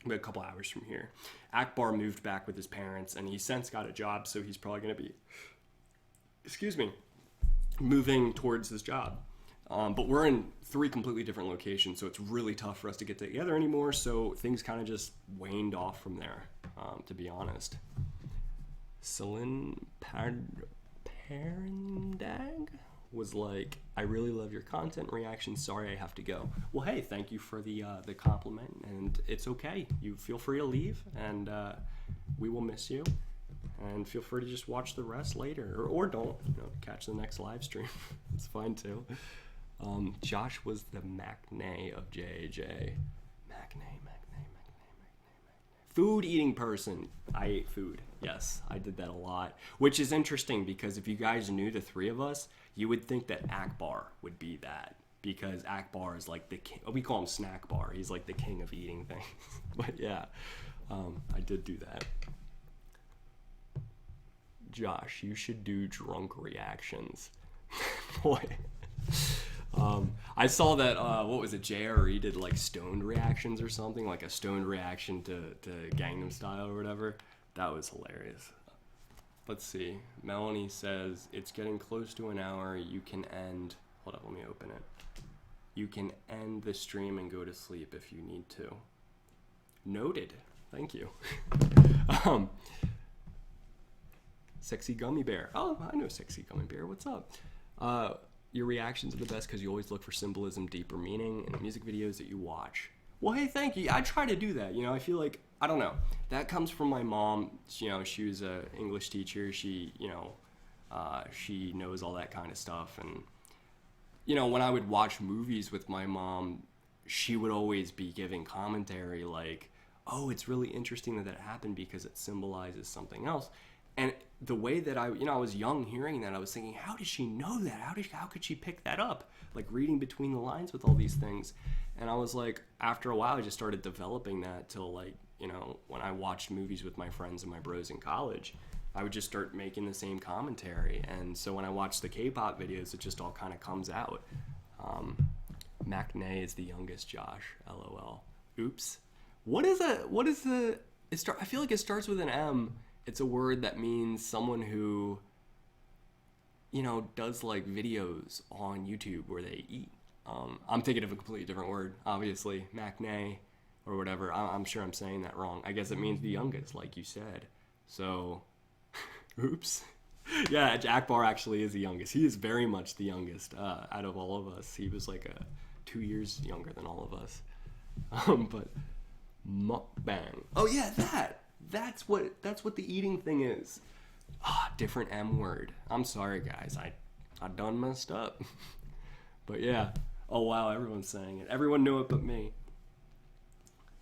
a couple hours from here. Akbar moved back with his parents, and he's since got a job, so he's probably going to be, moving towards his job. But we're in 3 completely different locations, so it's really tough for us to get together anymore, so things kind of just waned off from there, to be honest. Celine Parendag was like, I really love your content reaction. Sorry I have to go. Well, hey, thank you for the compliment, and it's okay. You feel free to leave, and we will miss you. And feel free to just watch the rest later, or don't, you know, catch the next live stream. It's fine too. Josh was the maknae of JJ. Maknae. Food eating person. I ate food. Yes, I did that a lot. Which is interesting because if you guys knew the 3 of us, you would think that Akbar would be that. Because Akbar is like the king. We call him Snack Bar. He's like the king of eating things. But yeah, I did do that. Josh, you should do drunk reactions. Boy. I saw that, what was it, JRE did like stoned reactions or something, like a stoned reaction to Gangnam Style or whatever. That was hilarious. Let's see. Melanie says, it's getting close to an hour. You can end, hold up, let me open it. You can end the stream and go to sleep if you need to. Noted. Thank you. Sexy Gummy Bear. Oh, I know Sexy Gummy Bear. What's up? Your reactions are the best because you always look for symbolism, deeper meaning in the music videos that you watch. Well, hey, thank you. I try to do that. You know, I feel like, I don't know. That comes from my mom. You know, she was an English teacher. She, you know, she knows all that kind of stuff. And, you know, when I would watch movies with my mom, she would always be giving commentary like, oh, it's really interesting that happened because it symbolizes something else. And the way that I was young hearing that, I was thinking, how did she know that? How could she pick that up? Like reading between the lines with all these things. And I was like, after a while, I just started developing that till like, you know, when I watched movies with my friends and my bros in college, I would just start making the same commentary. And so when I watch the K-pop videos, it just all kind of comes out. maknae is the youngest, Josh, LOL. Oops. I feel like it starts with an M. It's a word that means someone who, you know, does like videos on YouTube where they eat. I'm thinking of a completely different word, obviously, maknae or whatever. I'm sure I'm saying that wrong. I guess it means the youngest, like you said. So, oops. Yeah, Akbar actually is the youngest. He is very much the youngest out of all of us. He was like 2 years younger than all of us. But mukbang. Oh yeah, That's what the eating thing is. Different M word. I'm sorry, guys. I done messed up. But yeah. Oh wow, everyone's saying it. Everyone knew it but me.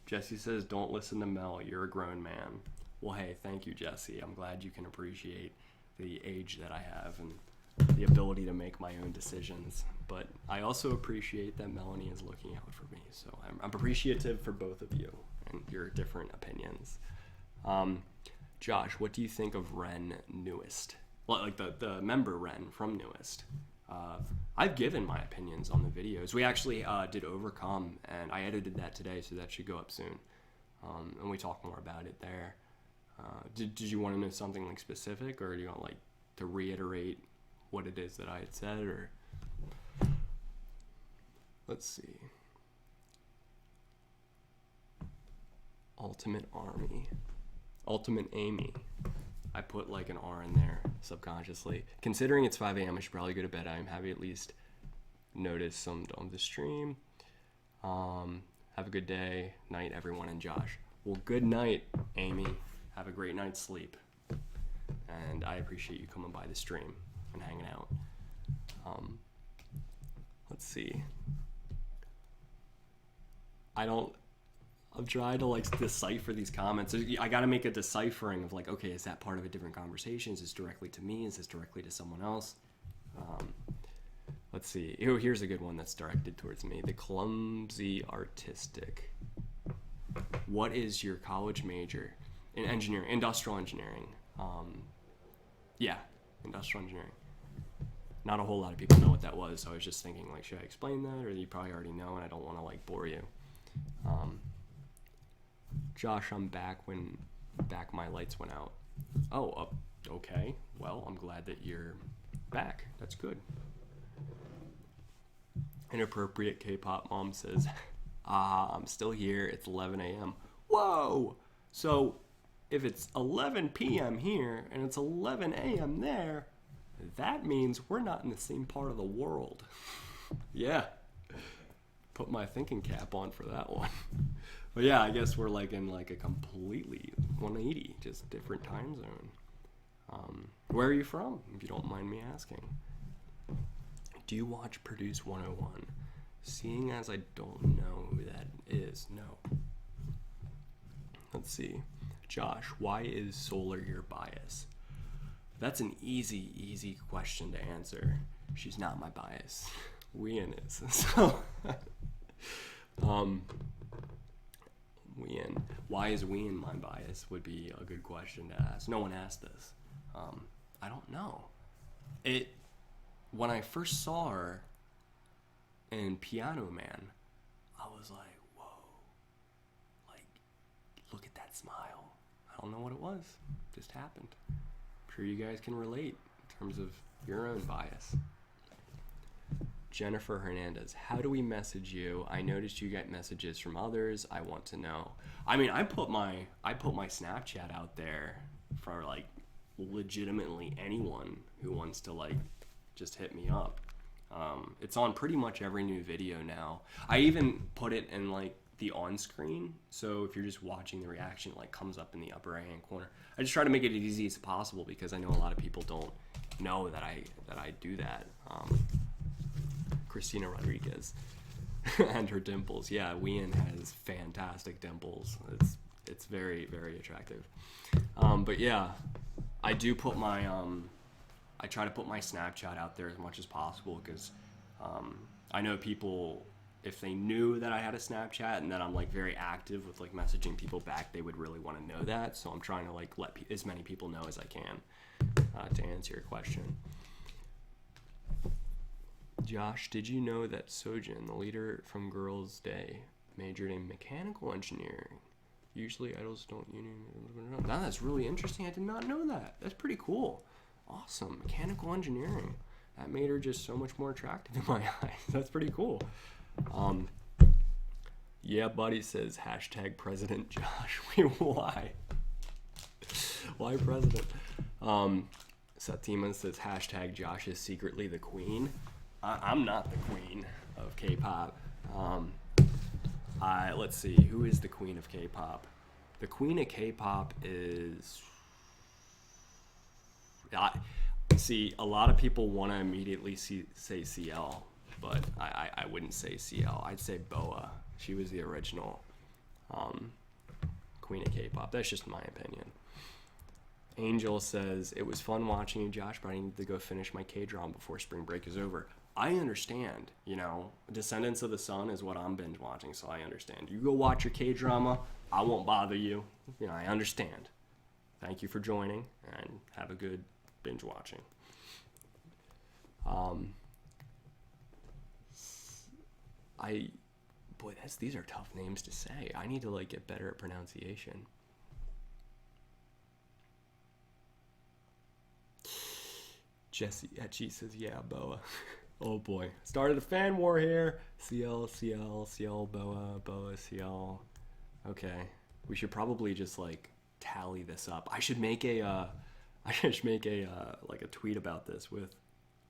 Jesse says, don't listen to Mel. You're a grown man. Well, hey, thank you, Jesse. I'm glad you can appreciate the age that I have and the ability to make my own decisions. But I also appreciate that Melanie is looking out for me. So I'm appreciative for both of you and your different opinions. Josh, what do you think of Ren Newest? Like the member Ren from Newest. I've given my opinions on the videos. We actually did Overcome, and I edited that today, so that should go up soon. And we talk more about it there. Did you want to know something like specific, or do you want like to reiterate what it is that I had said, or? Let's see. Ultimate Amy. I put like an R in there subconsciously. Considering it's 5 a.m., I should probably go to bed. I'm happy at least notice some of the stream. Have a good day, night, everyone, and Josh. Well, good night, Amy. Have a great night's sleep. And I appreciate you coming by the stream and hanging out. Let's see. I'm trying to like decipher these comments. I got to make a deciphering of like, okay, is that part of a different conversation? Is this directly to me? Is this directly to someone else? Let's see. Here's a good one that's directed towards me. The clumsy artistic. What is your college major? In engineering, industrial engineering. Yeah, industrial engineering. Not a whole lot of people know what that was, so I was just thinking, like, should I explain that? Or you probably already know, and I don't want to, like, bore you. Josh, I'm back when my lights went out. Oh, okay. Well, I'm glad that you're back. That's good. Inappropriate K-pop mom says, I'm still here. It's 11 a.m. Whoa! So, if it's 11 p.m. here and it's 11 a.m. there, that means we're not in the same part of the world. Yeah. Put my thinking cap on for that one. But yeah, I guess we're like in like a completely 180, just different time zone. Where are you from, if you don't mind me asking? Do you watch Produce 101? Seeing as I don't know who that is, no. Let's see. Josh, why is solar your bias? That's an easy question to answer. She's not my bias. Wien is. So, Wien. Why is Wien my bias would be a good question to ask. No one asked this. I don't know. When I first saw her in Piano Man, I was like, whoa. Like, look at that smile. I don't know what it was. It just happened. I'm sure you guys can relate in terms of your own bias. Jennifer Hernandez, how do we message you? I noticed you get messages from others. I want to know. I mean, I put my Snapchat out there for like legitimately anyone who wants to like just hit me up. It's on pretty much every new video now. I even put it in like the on screen, so if you're just watching the reaction, it like comes up in the upper right hand corner. I just try to make it as easy as possible because I know a lot of people don't know that I do that. Christina Rodriguez and her dimples. Yeah, Wien has fantastic dimples. It's very, very attractive. But yeah, I do put my I try to put my Snapchat out there as much as possible because I know people, if they knew that I had a Snapchat and that I'm like very active with like messaging people back, they would really want to know that. So I'm trying to like let as many people know as I can to answer your question. Josh, did you know that Sojin, the leader from Girls' Day, majored in mechanical engineering? Usually idols don't Now that's really interesting. I did not know that. That's pretty cool. Awesome. Mechanical engineering. That made her just so much more attractive in my eyes. That's pretty cool. Yeah, buddy says hashtag President Josh. Wait, why? Why president? Satima says hashtag Josh is secretly the queen. I'm not the queen of K-pop. Let's see, who is the queen of K-pop? The queen of K-pop is... see, a lot of people want to immediately say CL, but I wouldn't say CL. I'd say Boa. She was the original queen of K-pop. That's just my opinion. Angel says, it was fun watching you, Josh, but I need to go finish my K-drama before spring break is over. I understand, you know, Descendants of the Sun is what I'm binge watching, so I understand. You go watch your K-drama, I won't bother you. You know, I understand. Thank you for joining, and have a good binge watching. These are tough names to say. I need to like get better at pronunciation. Jesse Etchy says, yeah, Boa. Oh boy. Started a fan war here. CL, Boa, CL. Okay. We should probably just like tally this up. I should make a I should make a like a tweet about this with,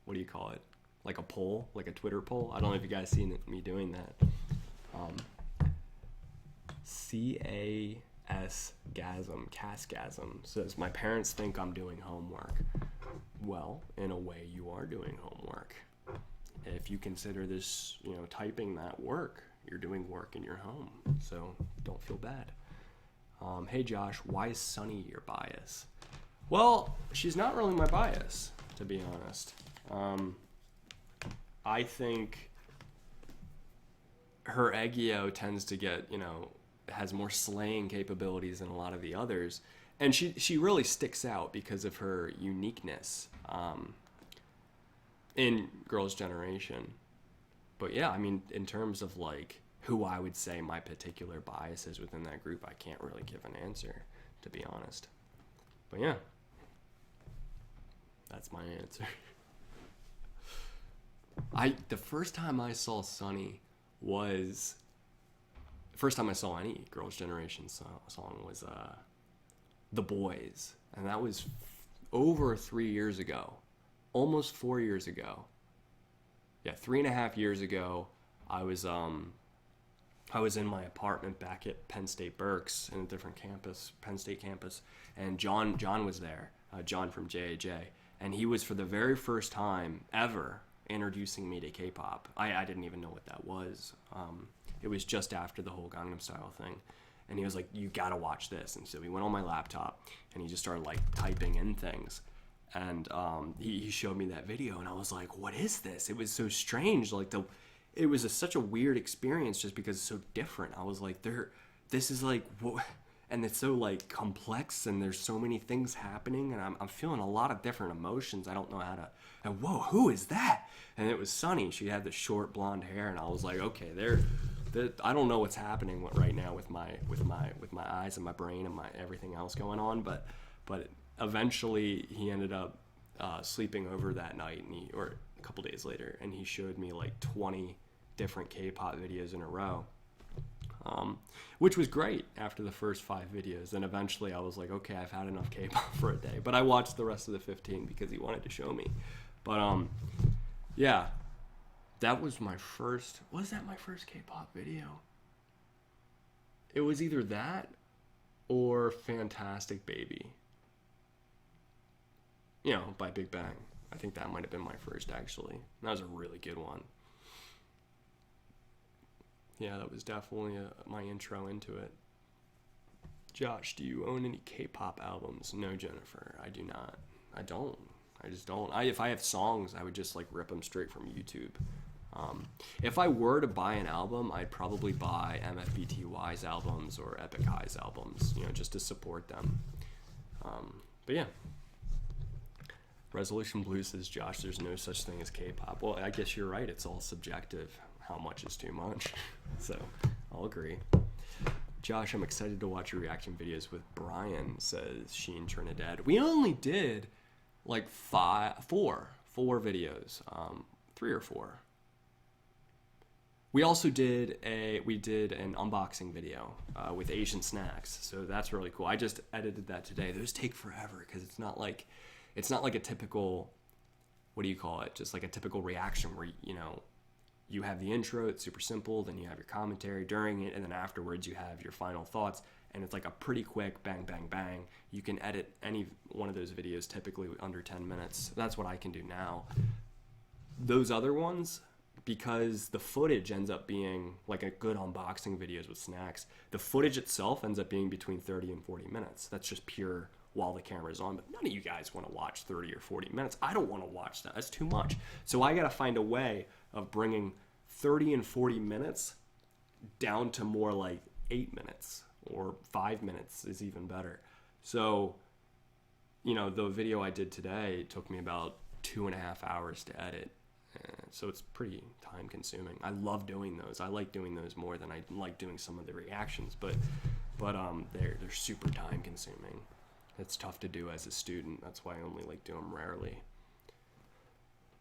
what do you call it? Like a poll, like a Twitter poll. I don't know if you guys seen me doing that. Casgasm says, my parents think I'm doing homework. Well, in a way, you are doing homework. If you consider this, typing that work, you're doing work in your home. So don't feel bad. Hey Josh, why is Sunny your bias? Well, she's not really my bias, to be honest. I think her Eggio tends to get, has more slaying capabilities than a lot of the others. And she really sticks out because of her uniqueness in Girls' Generation. But yeah, I mean, in terms of like who I would say my particular biases within that group, I can't really give an answer, to be honest. But yeah, that's my answer. The first time I saw Sunny was, first time I saw any Girls' Generation song was The Boys, and that was over 3 years ago, almost 4 years ago. Yeah, 3.5 years ago. I was in my apartment back at Penn State Berks in a different campus, Penn State campus, and John was there, John from JAJ, and he was for the very first time ever introducing me to K-pop. I didn't even know what that was. It was just after the whole Gangnam Style thing, and he was like, you gotta watch this. And so we went on my laptop and he just started like typing in things, and he showed me that video, and I was like, what is this? It was so strange. Like it was such a weird experience just because it's so different. I was like, this is like, what? And it's so like complex, and there's so many things happening, and I'm feeling a lot of different emotions. I don't know how to, and whoa, who is that? And it was Sunny. She had the short blonde hair, and I was like, okay, I don't know what's happening right now with my eyes and my brain and my everything else going on, but eventually he ended up sleeping over that night, or a couple days later, and he showed me like 20 different K-pop videos in a row. Which was great after the first 5 videos. Then eventually I was like, okay, I've had enough K-pop for a day. But I watched the rest of the 15 because he wanted to show me. But yeah, that was my first. Was that my first K-pop video? It was either that or Fantastic Baby. By Big Bang. I think that might have been my first, actually. That was a really good one. Yeah, that was definitely my intro into it. Josh, do you own any K-pop albums? No, Jennifer, I do not. I don't. I just don't. If I have songs, I would just like rip them straight from YouTube. If I were to buy an album, I'd probably buy MFBTY's albums or Epic High's albums, just to support them. But yeah. Resolution Blue says, Josh, there's no such thing as K-pop. Well, I guess you're right. It's all subjective. How much is too much? So I'll agree. Josh, I'm excited to watch your reaction videos with Brian, says SHINee Trinidad. We only did like four videos, 3 or 4. We also did an unboxing video with Asian snacks, so that's really cool. I just edited that today. Those take forever because it's not like a typical, what do you call it? Just like a typical reaction where you have the intro, it's super simple, then you have your commentary during it, and then afterwards you have your final thoughts, and it's like a pretty quick bang, bang, bang. You can edit any one of those videos typically under 10 minutes. That's what I can do now. Those other ones, because the footage ends up being like a good unboxing videos with snacks, the footage itself ends up being between 30 and 40 minutes. That's just pure while the camera's on, but none of you guys want to watch 30 or 40 minutes. I don't want to watch that. That's too much. So I got to find a way of bringing 30 and 40 minutes down to more like 8 minutes, or 5 minutes is even better. So, the video I did today took me about 2.5 hours to edit. So it's pretty time consuming. I love doing those. I like doing those more than I like doing some of the reactions, but they're super time consuming. It's tough to do as a student. That's why I only like do them rarely.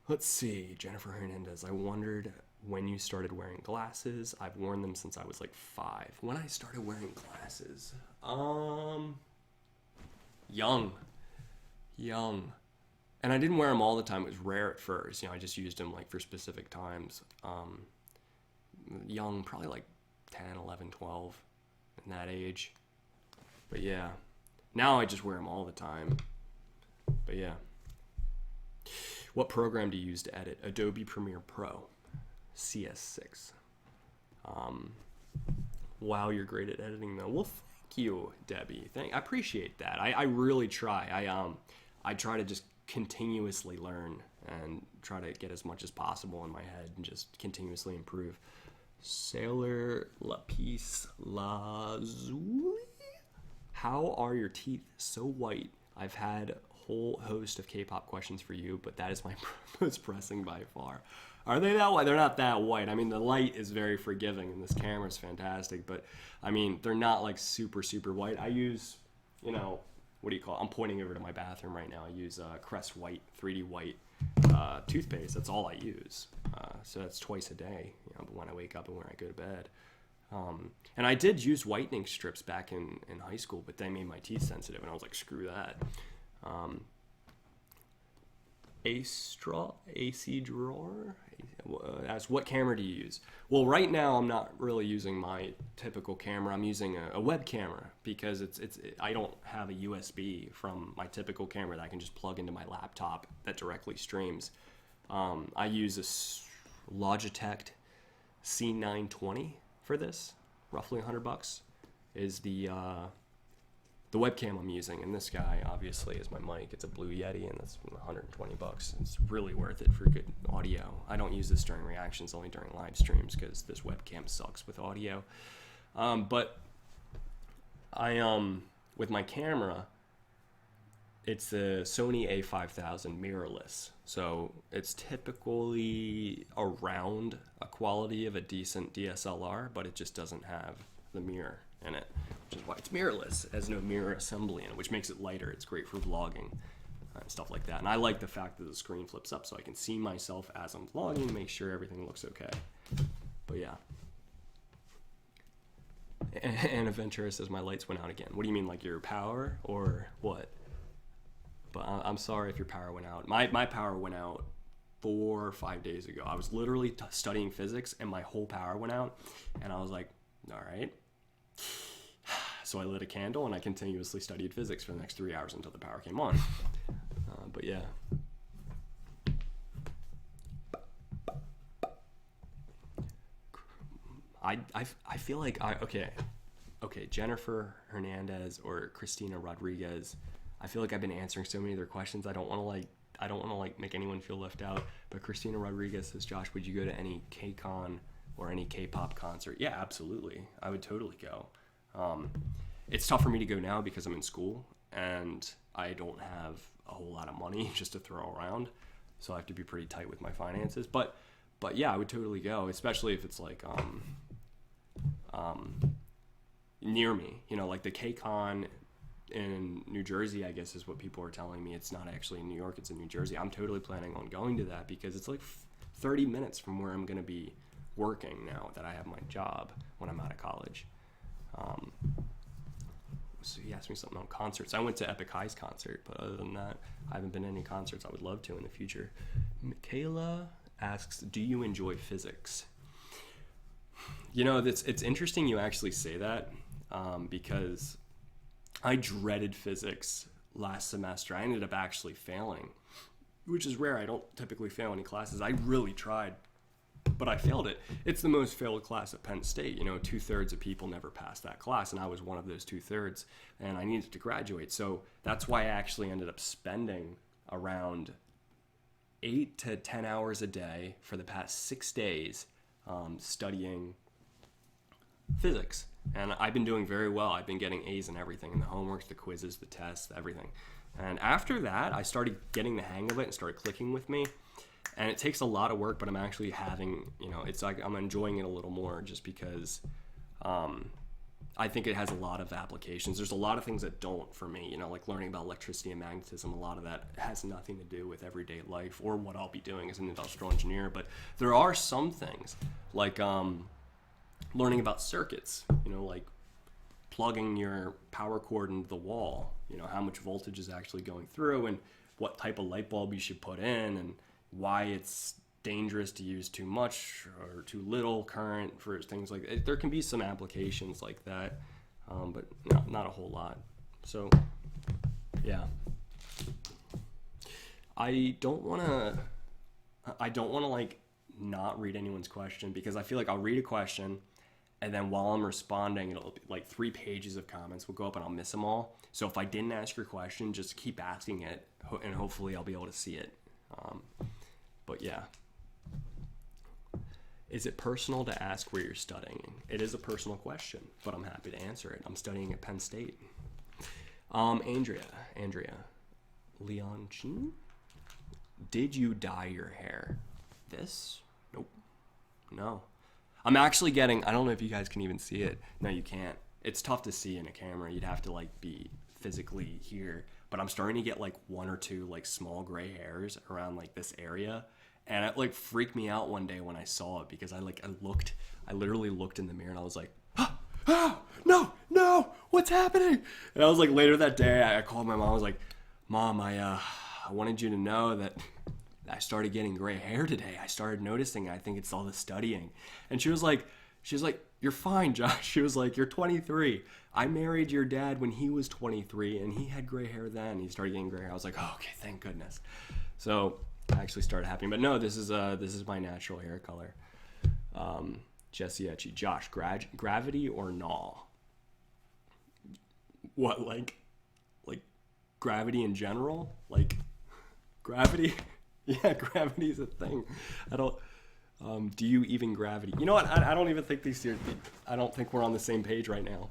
Let's see, Jennifer Hernandez. I wondered when you started wearing glasses. I've worn them since I was like 5. When I started wearing glasses, young. Young. And I didn't wear them all the time. It was rare at first. You know, I just used them like for specific times. Young, probably like 10, 11, 12 in that age. But yeah, now I just wear them all the time. But yeah. What program do you use to edit? Adobe Premiere Pro, CS6. Wow, you're great at editing though. Well, thank you, Debbie. I appreciate that. I really try. I try to just continuously learn and try to get as much as possible in my head and just continuously improve. Sailor Lapis Lazuli. How are your teeth so white? I've had a whole host of K-pop questions for you, but that is my most pressing by far. Are they that white? They're not that white. I mean, the light is very forgiving and this camera is fantastic, but I mean, they're not like super, super white. I use, you know, what do you call it? I'm pointing over to my bathroom right now. I use Crest White, 3D White toothpaste. That's all I use. So that's twice a day, you know, when I wake up and when I go to bed. And I did use whitening strips back in high school, but they made my teeth sensitive, and I was like, screw that. AC drawer. Asks, what camera do you use? Well, right now I'm not really using my typical camera. I'm using a web camera because I don't have a USB from my typical camera that I can just plug into my laptop that directly streams. I use a Logitech C920 for this, roughly $100 is the webcam I'm using, and this guy obviously is my mic. It's a Blue Yeti, and that's $120. It's really worth it for good audio. I don't use this during reactions, only during live streams because this webcam sucks with audio. But I with my camera, it's the Sony A5000 mirrorless, so it's typically around a quality of a decent DSLR, but it just doesn't have the mirror in it, which is why it's mirrorless. It has no mirror assembly in it, which makes it lighter. It's great for vlogging and stuff like that. And I like the fact that the screen flips up so I can see myself as I'm vlogging, make sure everything looks okay. But yeah. Anna Ventura says my lights went out again. What do you mean, like your power or what? But I'm sorry if your power went out. My power went out 4 or 5 days ago. I was literally studying physics and my whole power went out, and I was like, all right. So I lit a candle and I continuously studied physics for the next 3 hours until the power came on. But yeah. I feel like okay, Jennifer Hernandez or Christina Rodriguez. I feel like I've been answering so many of their questions. I don't want to make anyone feel left out. But Christina Rodriguez says, Josh, would you go to any kcon or any K-pop concert? Yeah, absolutely. I would totally go. It's tough for me to go now because I'm in school and I don't have a whole lot of money just to throw around. So I have to be pretty tight with my finances. But yeah, I would totally go, especially if it's like near me. You know, like the kcon in New Jersey, I guess is what people are telling me. It's not actually in New York, it's in New Jersey. I'm totally planning on going to that because it's like 30 minutes from where I'm going to be working now that I have my job when I'm out of college. So he asked me something on concerts. I went to Epic High's concert, but other than that, I haven't been to any concerts. I would love to in the future. Michaela asks, do you enjoy physics? You know, it's interesting you actually say that because I dreaded physics last semester. I ended up actually failing, which is rare. I don't typically fail any classes. I really tried, but I failed it. It's the most failed class at Penn State. You know, 2/3 of people never pass that class, and I was one of those 2/3, and I needed to graduate. So that's why I actually ended up spending around 8 to 10 hours a day for the past 6 days studying physics. And I've been doing very well. I've been getting A's in everything, in the homework, the quizzes, the tests, everything. And after that, I started getting the hang of it and started clicking with me. And it takes a lot of work, but I'm actually having, you know, it's like I'm enjoying it a little more just because I think it has a lot of applications. There's a lot of things that don't for me, you know, like learning about electricity and magnetism. A lot of that has nothing to do with everyday life or what I'll be doing as an industrial engineer. But there are some things like learning about circuits, you know, like plugging your power cord into the wall. You know, how much voltage is actually going through, and what type of light bulb you should put in, and why it's dangerous to use too much or too little current for things like that. There can be some applications like that, but not a whole lot. So yeah, I don't want to like not read anyone's question, because I feel like I'll read a question and then while I'm responding, it'll be like 3 pages of comments will go up and I'll miss them all. So if I didn't ask your question, just keep asking it, and hopefully I'll be able to see it. But yeah. Is it personal to ask where you're studying? It is a personal question, but I'm happy to answer it. I'm studying at Penn State. Andrea, Leon Chin? Did you dye your hair? This? Nope. No. I'm actually getting, I don't know if you guys can even see it. No, you can't. It's tough to see in a camera. You'd have to like be physically here. But I'm starting to get like 1 or 2 like small gray hairs around like this area. And it like freaked me out one day when I saw it, because I literally looked in the mirror and I was like, no, what's happening? And I was like, later that day, I called my mom. I was like, Mom, I wanted you to know that I started getting gray hair today. I started noticing. I think it's all the studying. And she was like, you're fine, Josh. She was like, you're 23. I married your dad when he was 23 and he had gray hair then. He started getting gray hair. I was like, oh, okay, thank goodness. So I actually started happening. But no, this is my natural hair color. Jesse Etchy. Josh, gravity or gnaw? What, like gravity in general? Like gravity? Yeah, gravity is a thing. I don't. Do you even gravity? You know what? I don't even think I don't think we're on the same page right now.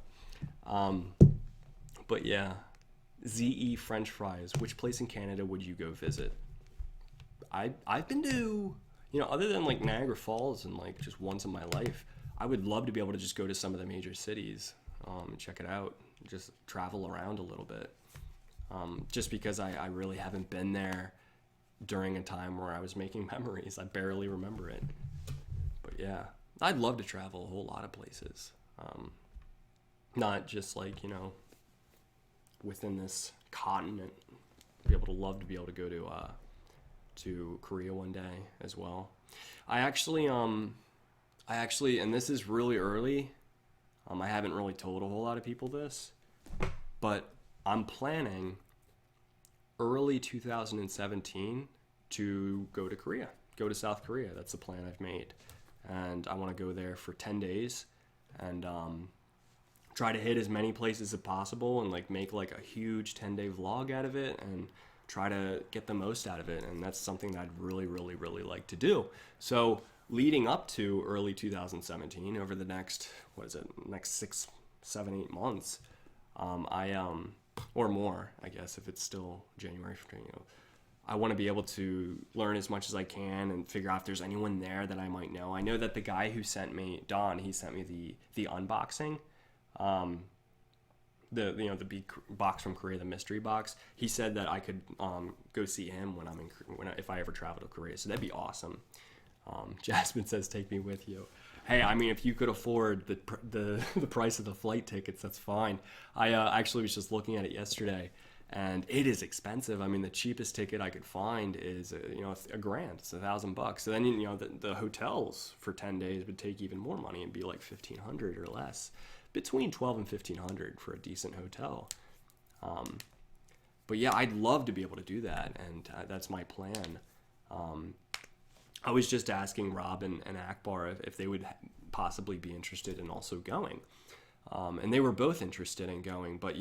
But yeah, ZE French fries. Which place in Canada would you go visit? I've been to, other than like Niagara Falls and like just once in my life, I would love to be able to just go to some of the major cities, and check it out, just travel around a little bit. Just because I really haven't been there during a time where I was making memories. I barely remember it. But yeah, I'd love to travel a whole lot of places. Not just like, within this continent. Be able to go to Korea one day as well. I actually, and this is really early. I haven't really told a whole lot of people this, but I'm planning early 2017 to go to Korea, go to South Korea. That's the plan I've made. And I want to go there for 10 days and try to hit as many places as possible and like make like a huge 10-day vlog out of it and try to get the most out of it. And that's something that I'd really, really, really like to do. So leading up to early 2017, over the next 6, 7, 8 months, or more, I guess, if it's still January, I want to be able to learn as much as I can and figure out if there's anyone there that I might know. I know that the guy who sent me, Don, he sent me the unboxing, the big box from Korea, the mystery box. He said that I could go see him if I ever travel to Korea. So that'd be awesome. Jasmine says, take me with you. Hey, I mean, if you could afford the price of the flight tickets, that's fine. I actually was just looking at it yesterday, and it is expensive. I mean, the cheapest ticket I could find is $1,000. It's $1,000. So then the hotels for 10 days would take even more money and be like $1,500 or less, between $1,200 and $1,500 for a decent hotel. But yeah, I'd love to be able to do that, and that's my plan. I was just asking Rob and Akbar if they would possibly be interested in also going. And they were both interested in going, but,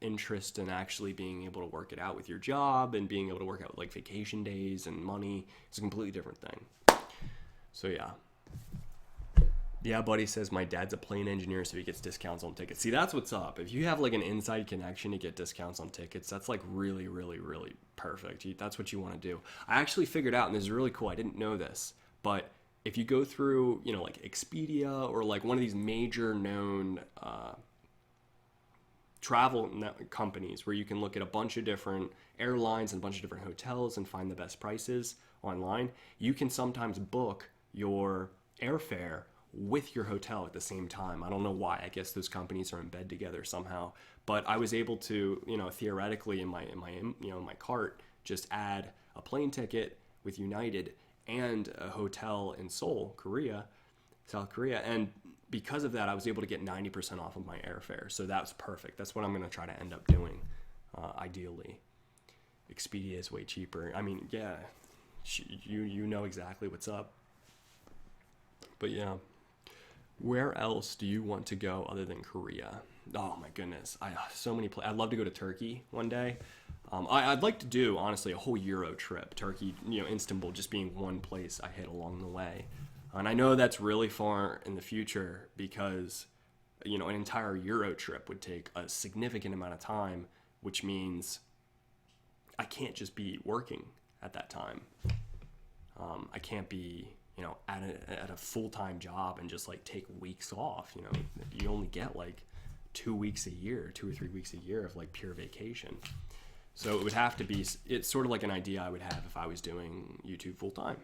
interest in actually being able to work it out with your job and being able to work out like vacation days and money is a completely different thing. So yeah. Yeah, Buddy says my dad's a plane engineer, so he gets discounts on tickets. See, that's what's up. If you have like an inside connection to get discounts on tickets, that's like really, really, really perfect. That's what you want to do. I actually figured out, and this is really cool, I didn't know this, but if you go through, like Expedia or like one of these major known travel companies where you can look at a bunch of different airlines and a bunch of different hotels and find the best prices online, you can sometimes book your airfare with your hotel at the same time. I don't know why. I guess those companies are in bed together somehow. But I was able to, theoretically in my cart, just add a plane ticket with United and a hotel in Seoul, South Korea. And because of that, I was able to get 90% off of my airfare. So that's perfect. That's what I'm going to try to end up doing, ideally. Expedia is way cheaper. I mean, yeah, you know exactly what's up. But yeah, where else do you want to go other than Korea? Oh my goodness, so many places. I'd love to go to Turkey one day. I'd like to do, honestly, a whole Euro trip. Turkey, Istanbul just being one place I hit along the way. And I know that's really far in the future because, an entire Euro trip would take a significant amount of time, which means I can't just be working at that time. I can't be, at a full-time job and just like take weeks off. You only get like 2 weeks a year, 2 or 3 weeks a year of like pure vacation. So it would have to be, it's sort of like an idea I would have if I was doing YouTube full-time,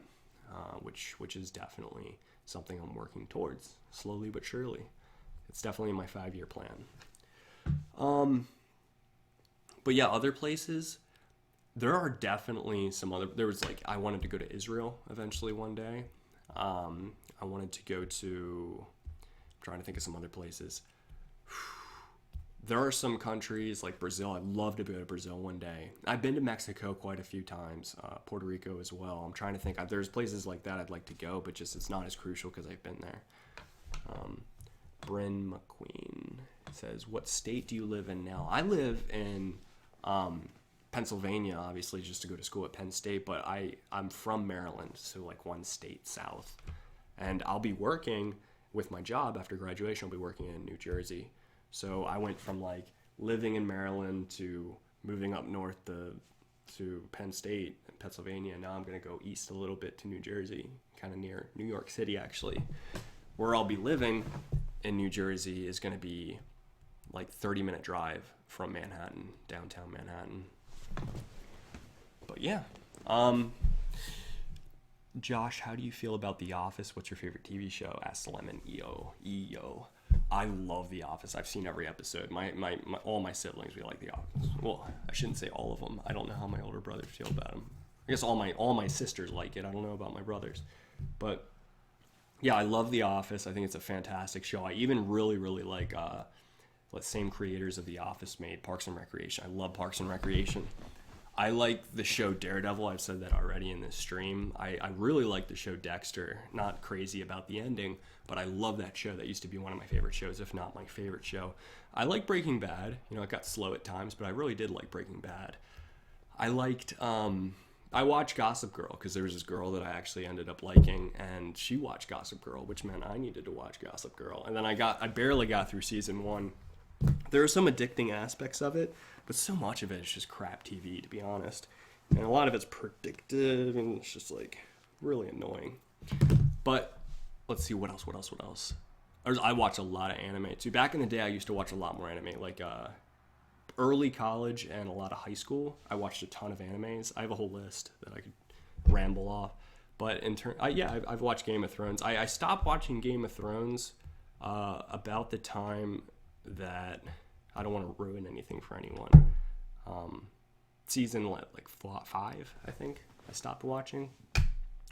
which is definitely something I'm working towards, slowly but surely. It's definitely in my 5-year plan. But yeah, other places, there are definitely some other, there was like, I wanted to go to Israel eventually one day. I wanted to go to, I'm trying to think of some other places. There are some countries like Brazil. I'd love to go to Brazil one day. I've been to Mexico quite a few times, Puerto Rico as well. I'm trying to think. There's places like that I'd like to go, but just it's not as crucial because I've been there. Bryn McQueen says, what state do you live in now? I live in Pennsylvania, obviously, just to go to school at Penn State, but I'm from Maryland, so like one state south. And I'll be working with my job after graduation. I'll be working in New Jersey. So I went from like living in Maryland to moving up north to Penn State in Pennsylvania. Now I'm going to go east a little bit to New Jersey, kind of near New York City, actually. Where I'll be living in New Jersey is going to be like 30-minute drive from Manhattan, downtown Manhattan. But yeah. Josh, how do you feel about The Office? What's your favorite TV show? Ask Lemon EO. I love The Office. I've seen every episode. All my siblings, we like The Office. Well, I shouldn't say all of them. I don't know how my older brothers feel about them. I guess all my sisters like it. I don't know about my brothers. But yeah, I love The Office. I think it's a fantastic show. I even really, really like the same creators of The Office made Parks and Recreation. I love Parks and Recreation. I like the show Daredevil. I've said that already in this stream. I really like the show Dexter. Not crazy about the ending, but I love that show. That used to be one of my favorite shows, if not my favorite show. I like Breaking Bad. It got slow at times, but I really did like Breaking Bad. I liked, I watched Gossip Girl because there was this girl that I actually ended up liking, and she watched Gossip Girl, which meant I needed to watch Gossip Girl. And then I barely got through season 1. There are some addicting aspects of it, but so much of it is just crap TV, to be honest. And a lot of it's predictive, and it's just like really annoying. But let's see, what else? I watch a lot of anime too. Back in the day, I used to watch a lot more anime, like early college and a lot of high school. I watched a ton of animes. I have a whole list that I could ramble off. But I've watched Game of Thrones. I stopped watching Game of Thrones about the time that I don't want to ruin anything for anyone. Season like 5, I think I stopped watching.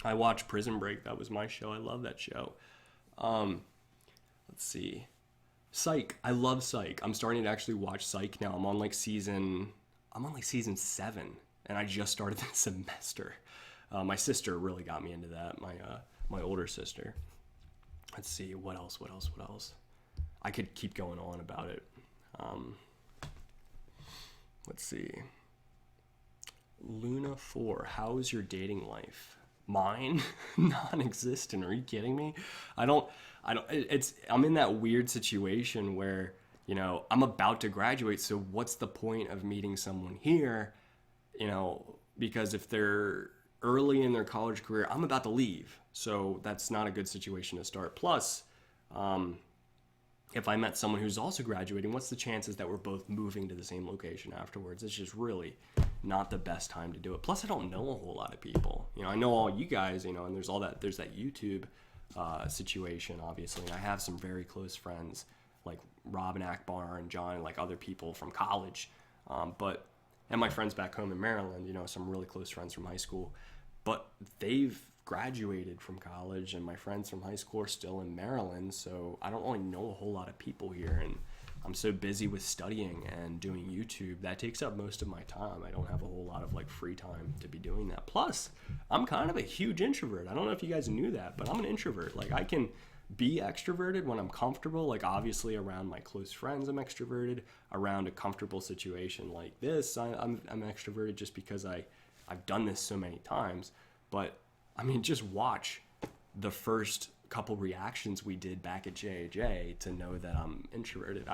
I watched Prison Break. That was my show. I love that show. Let's see. Psych. I love Psych. I'm starting to actually watch Psych now. I'm on like season 7, and I just started this semester. My sister really got me into that. My older sister. Let's see. What else? I could keep going on about it. Let's see. Luna 4, how is your dating life? Mine? Non-existent. Are you kidding me? I'm in that weird situation where, I'm about to graduate, so what's the point of meeting someone here? Because if they're early in their college career, I'm about to leave. So that's not a good situation to start. Plus, if I met someone who's also graduating, what's the chances that we're both moving to the same location afterwards? It's just really not the best time to do it. Plus, I don't know a whole lot of people. I know all you guys, and there's that YouTube situation, obviously, and I have some very close friends like Rob and Akbar and John and like other people from college, and my friends back home in Maryland, some really close friends from high school, but they've graduated from college, and my friends from high school are still in Maryland, so I don't really know a whole lot of people here, and I'm so busy with studying and doing YouTube that takes up most of my time. I don't have a whole lot of like free time to be doing that. Plus, I'm kind of a huge introvert. I don't know if you guys knew that, but I'm an introvert. Like, I can be extroverted when I'm comfortable. Like, obviously around my close friends I'm extroverted. Around a comfortable situation like this, I'm extroverted just because I've done this so many times. But I mean, just watch the first couple reactions we did back at JAJ to know that I'm introverted.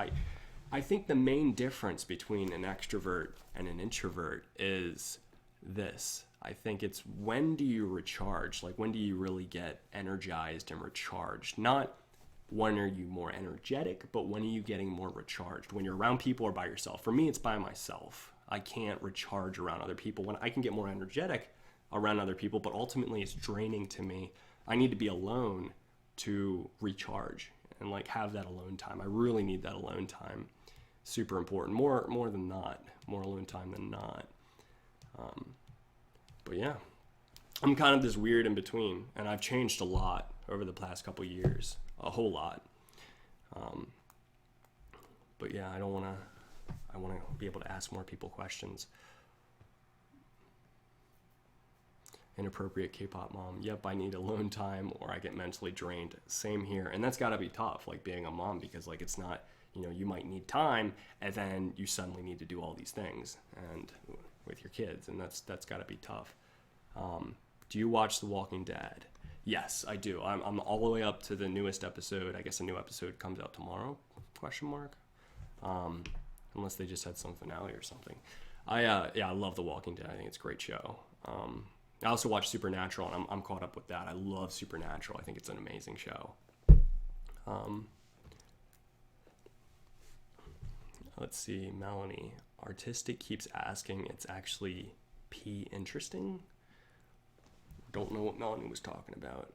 I think the main difference between an extrovert and an introvert is this. I think it's, when do you recharge? Like, when do you really get energized and recharged? Not when are you more energetic, but when are you getting more recharged? When you're around people or by yourself? For me, it's by myself. I can't recharge around other people. When I can get more energetic around other people, but ultimately it's draining to me. I need to be alone to recharge and like have that alone time. I really need that alone time. Super important. More than not. More alone time than not. But yeah, I'm kind of this weird in between, and I've changed a lot over the past couple years, a whole lot. But yeah, I want to be able to ask more people questions. Inappropriate K-pop mom. Yep, I need alone time or I get mentally drained. Same here. And that's got to be tough, like being a mom, because like it's not, you might need time and then you suddenly need to do all these things and with your kids, and that's got to be tough. Do you watch The Walking Dead? Yes, I do. I'm all the way up to the newest episode. I guess a new episode comes out tomorrow? ? Unless they just had some finale or something. I love The Walking Dead. I think it's a great show. I also watch Supernatural, and I'm caught up with that. I love Supernatural. I think it's an amazing show. Let's see, Melanie. Artistic keeps asking, it's actually P interesting? Don't know what Melanie was talking about.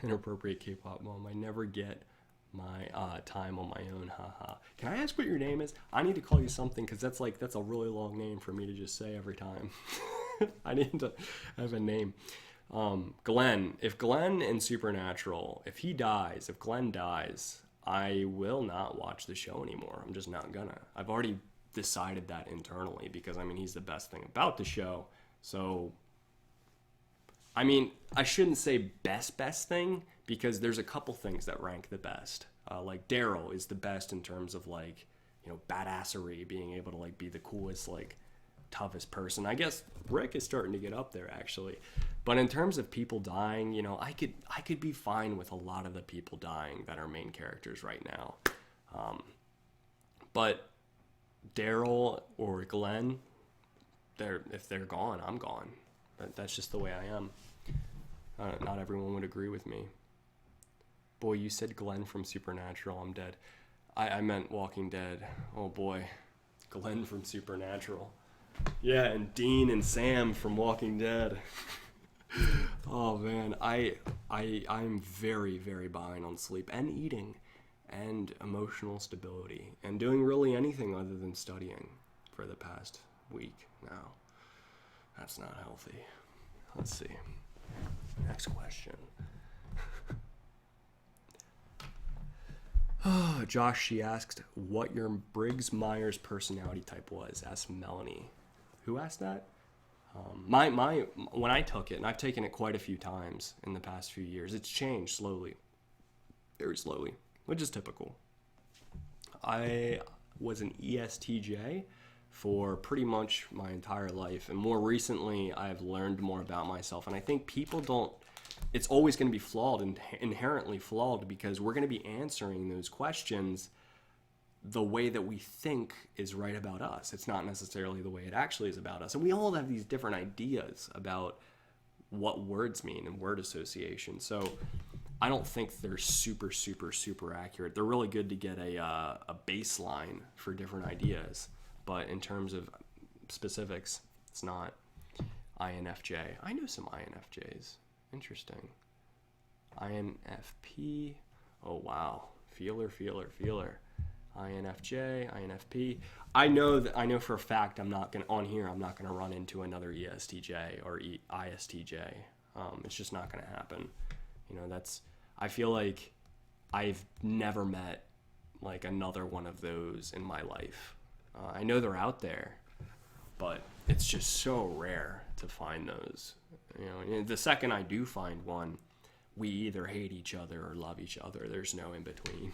Inappropriate K-pop mom. I never get my time on my own. Haha. Can I ask what your name is? I need to call you something, because that's a really long name for me to just say every time. I need to have a name. Glenn. If Glenn in Supernatural, if Glenn dies, I will not watch the show anymore. I'm just not gonna. I've already decided that internally, because I mean, he's the best thing about the show. So, I mean, I shouldn't say best thing, because there's a couple things that rank the best. Like Daryl is the best in terms of like, badassery, being able to like be the coolest, like toughest person. I guess Rick is starting to get up there actually. But in terms of people dying, I could be fine with a lot of the people dying that are main characters right now. But Daryl or Glenn, if they're gone, I'm gone. That's just the way I am. Not everyone would agree with me. Boy, you said Glenn from Supernatural. I'm dead. I meant Walking Dead. Oh boy, Glenn from Supernatural. Yeah, and Dean and Sam from Walking Dead. Oh man, I'm very, very behind on sleep and eating and emotional stability and doing really anything other than studying for the past week now. That's not healthy. Let's see. Next question. Josh, she asked what your Briggs-Myers personality type was. Asked Melanie. Who asked that? When I took it, and I've taken it quite a few times in the past few years, it's changed slowly, very slowly, which is typical. I was an ESTJ for pretty much my entire life, and more recently, I've learned more about myself, and I think people don't. It's always going to be flawed and inherently flawed, because we're going to be answering those questions the way that we think is right about us. It's not necessarily the way it actually is about us. And we all have these different ideas about what words mean and word association. So I don't think they're super, super, super accurate. They're really good to get a baseline for different ideas. But in terms of specifics, it's not. INFJ. I know some INFJs. Interesting. INFP. Oh wow, feeler. INFJ, INFP. I know for a fact I'm not gonna run into another ESTJ or ISTJ. It's just not gonna happen. I feel like I've never met like another one of those in my life. I know they're out there, but it's just so rare to find those. And the second I do find one, we either hate each other or love each other. There's no in between.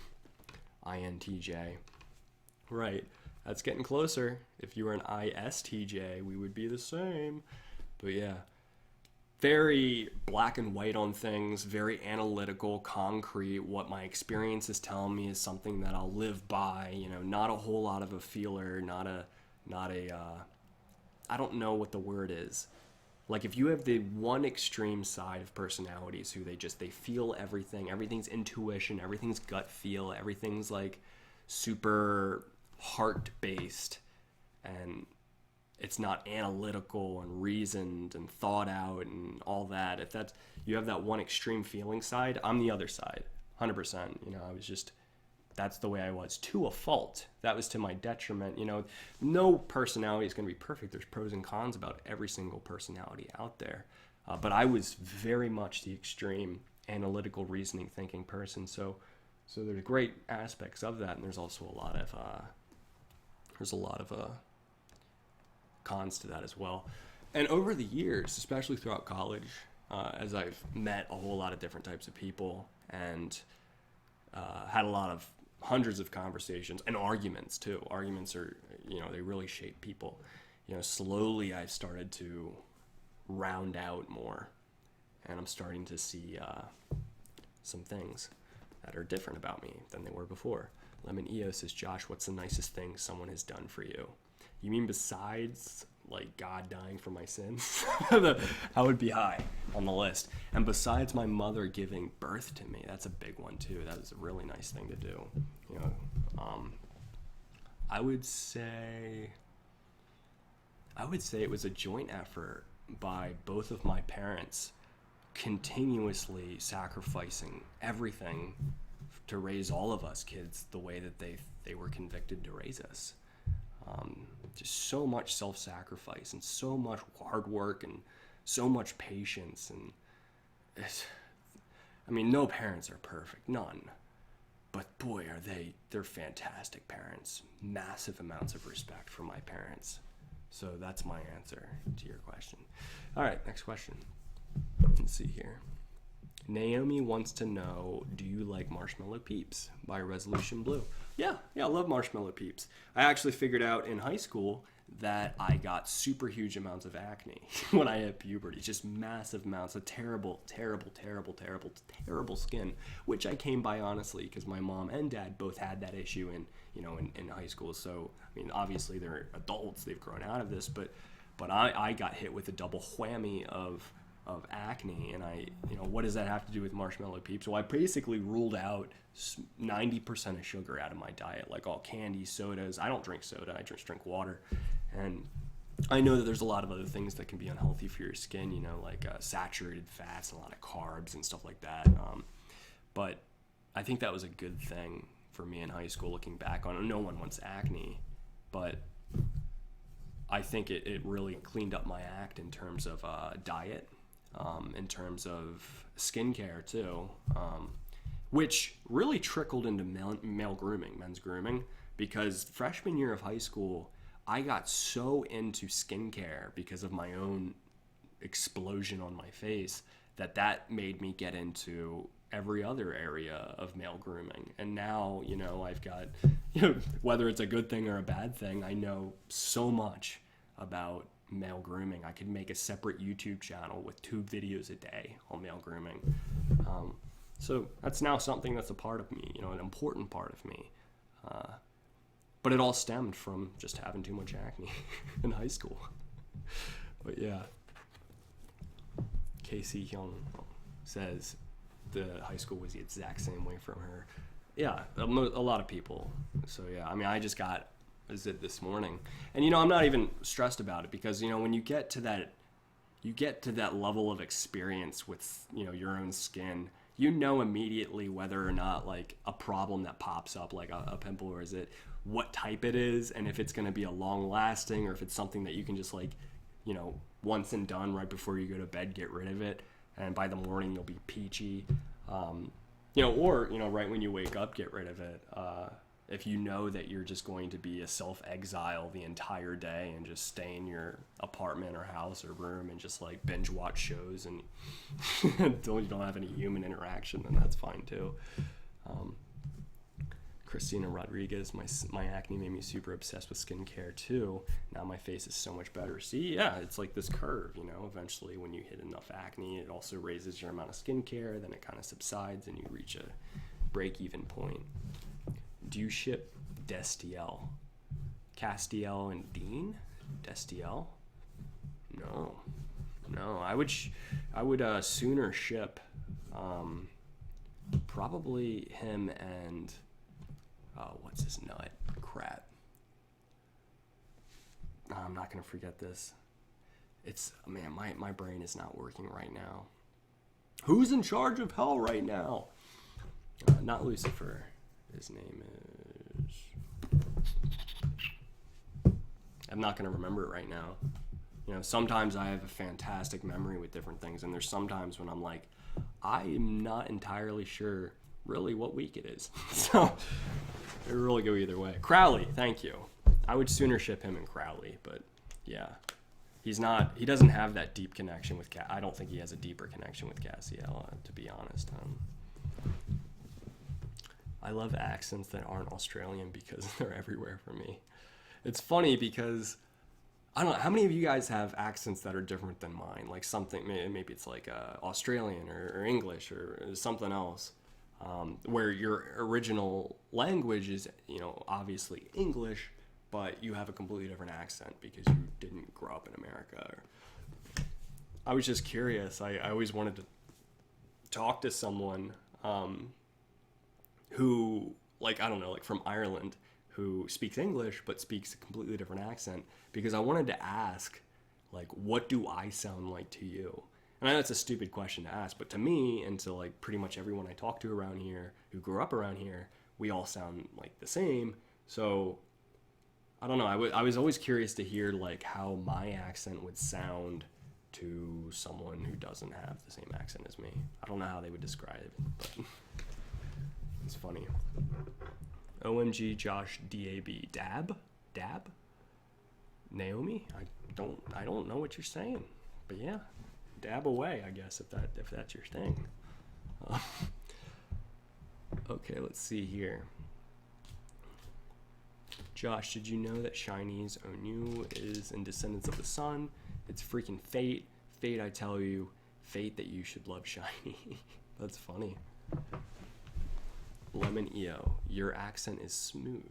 INTJ. Right. That's getting closer. If you were an ISTJ, we would be the same. But yeah. Very black and white on things, very analytical, concrete. What my experience is telling me is something that I'll live by. Not a whole lot of a feeler, not a I don't know what the word is. Like if you have the one extreme side of personalities who they feel everything, everything's intuition, everything's gut feel, everything's like super heart based, and it's not analytical and reasoned and thought out and all that. If you have that one extreme feeling side, I'm the other side, 100%. That's the way I was, to a fault. That was to my detriment. No personality is going to be perfect. There's pros and cons about every single personality out there. But I was very much the extreme analytical, reasoning, thinking person. So there's great aspects of that, and there's also a lot of cons to that as well. And over the years, especially throughout college, as I've met a whole lot of different types of people and had a lot of hundreds of conversations and arguments too. Arguments are, they really shape people. Slowly I've started to round out more, and I'm starting to see some things that are different about me than they were before. Lemon EO says, Josh, what's the nicest thing someone has done for you? You mean besides like God dying for my sins? I would be high on the list. And besides my mother giving birth to me, that's a big one too. That was a really nice thing to do. I would say it was a joint effort by both of my parents, continuously sacrificing everything to raise all of us kids the way that they were convicted to raise us. Just so much self-sacrifice and so much hard work and so much patience. And no parents are perfect, none. But boy, they're fantastic parents. Massive amounts of respect for my parents. So that's my answer to your question. All right, next question. Let's see here. Naomi wants to know, do you like marshmallow peeps by Resolution Blue? Yeah, I love marshmallow peeps. I actually figured out in high school that I got super huge amounts of acne when I hit puberty. Just massive amounts of terrible skin, which I came by honestly because my mom and dad both had that issue in high school. So, obviously they're adults, they've grown out of this, but I got hit with a double whammy of acne, and what does that have to do with marshmallow peeps? Well, I basically ruled out 90% of sugar out of my diet, like all candy, sodas. I don't drink soda, I just drink water. And I know that there's a lot of other things that can be unhealthy for your skin, like saturated fats, a lot of carbs and stuff like that. But I think that was a good thing for me in high school, looking back on it. No one wants acne, but I think it really cleaned up my act in terms of diet, in terms of skincare too, which really trickled into men's grooming, because freshman year of high school, I got so into skincare because of my own explosion on my face that made me get into every other area of male grooming. And now, I've got, whether it's a good thing or a bad thing, I know so much about male grooming. I could make a separate YouTube channel with 2 videos a day on male grooming. So that's now something that's a part of me, an important part of me. But it all stemmed from just having too much acne in high school. But yeah. Casey Hyun says the high school was the exact same way from her. Yeah, a lot of people. So yeah, I just got it this morning, and I'm not even stressed about it, because when you get to that level of experience with your own skin, you know immediately whether or not like a problem that pops up, like a pimple, or is it what type it is, and if it's going to be a long lasting, or if it's something that you can just like, you know, once and done right before you go to bed, get rid of it, and by the morning you'll be peachy. You know, or, you know, right when you wake up, get rid of it. If you know that you're just going to be a self-exile the entire day and just stay in your apartment or house or room and just like binge watch shows and you don't have any human interaction, then that's fine too. Christina Rodriguez, my acne made me super obsessed with skincare too. Now my face is so much better. See, yeah, it's like this curve, you know, eventually when you hit enough acne, it also raises your amount of skincare, then it kind of subsides and you reach a break-even point. Do you ship Destiel? Castiel and Dean? Destiel? No. I would sooner ship probably him and what's his nut? Crap. I'm not gonna forget this. It's, man, my brain is not working right now. Who's in charge of hell right now? Not Lucifer. His name is... I'm not going to remember it right now. You know, sometimes I have a fantastic memory with different things, and there's sometimes when I'm like, I am not entirely sure really what week it is. So it would really go either way. Crowley, thank you. I would sooner ship him and Crowley, but yeah. He doesn't have that deep connection with I don't think he has a deeper connection with Cassiel, to be honest. I love accents that aren't Australian because they're everywhere for me. It's funny because I don't know, how many of you guys have accents that are different than mine? Like something, maybe it's like Australian or English or something else, where your original language is, you know, obviously English, but you have a completely different accent because you didn't grow up in America. I was just curious. I always wanted to talk to someone who, like, I don't know, like from Ireland, who speaks English but speaks a completely different accent, because I wanted to ask, like, what do I sound like to you? And I know it's a stupid question to ask, but to me, and to like pretty much everyone I talk to around here who grew up around here, we all sound like the same. So I don't know, I was always curious to hear like how my accent would sound to someone who doesn't have the same accent as me. I don't know how they would describe it, but it's funny. OMG Josh DAB. Dab? Naomi? I don't know what you're saying. But yeah, dab away, I guess, if that's your thing. Okay, let's see here. Josh, did you know that SHINee's Onew is in Descendants of the Sun? It's freaking fate. Fate, I tell you. Fate that you should love SHINee. That's funny. Lemon EO, your accent is smooth.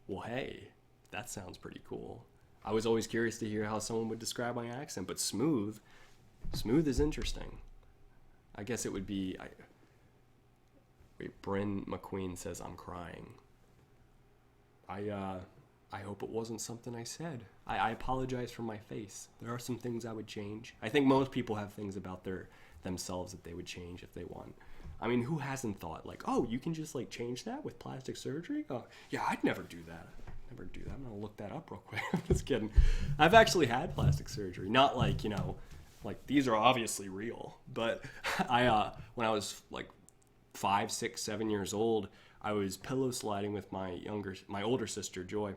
Well, hey, that sounds pretty cool. I was always curious to hear how someone would describe my accent, but smooth is interesting. I guess it would be... Wait, Bryn McQueen says I'm crying. I hope it wasn't something I said. I apologize for my face. There are some things I would change. I think most people have things about themselves that they would change if they want. I mean, who hasn't thought, like, oh, you can just, like, change that with plastic surgery? Oh, yeah, I'd never do that. I'm going to look that up real quick. I'm just kidding. I've actually had plastic surgery. Not, like, you know, like, these are obviously real. But when I was, like, 5, 6, 7 years old, I was pillow sliding with my older sister, Joy.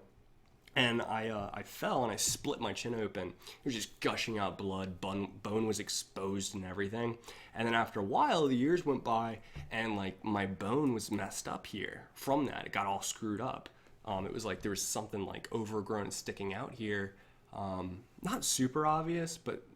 And I fell and I split my chin open. It was just gushing out blood. Bone was exposed and everything. And then after a while, the years went by, and like my bone was messed up here from that. It got all screwed up. It was like there was something like overgrown sticking out here. Not super obvious, but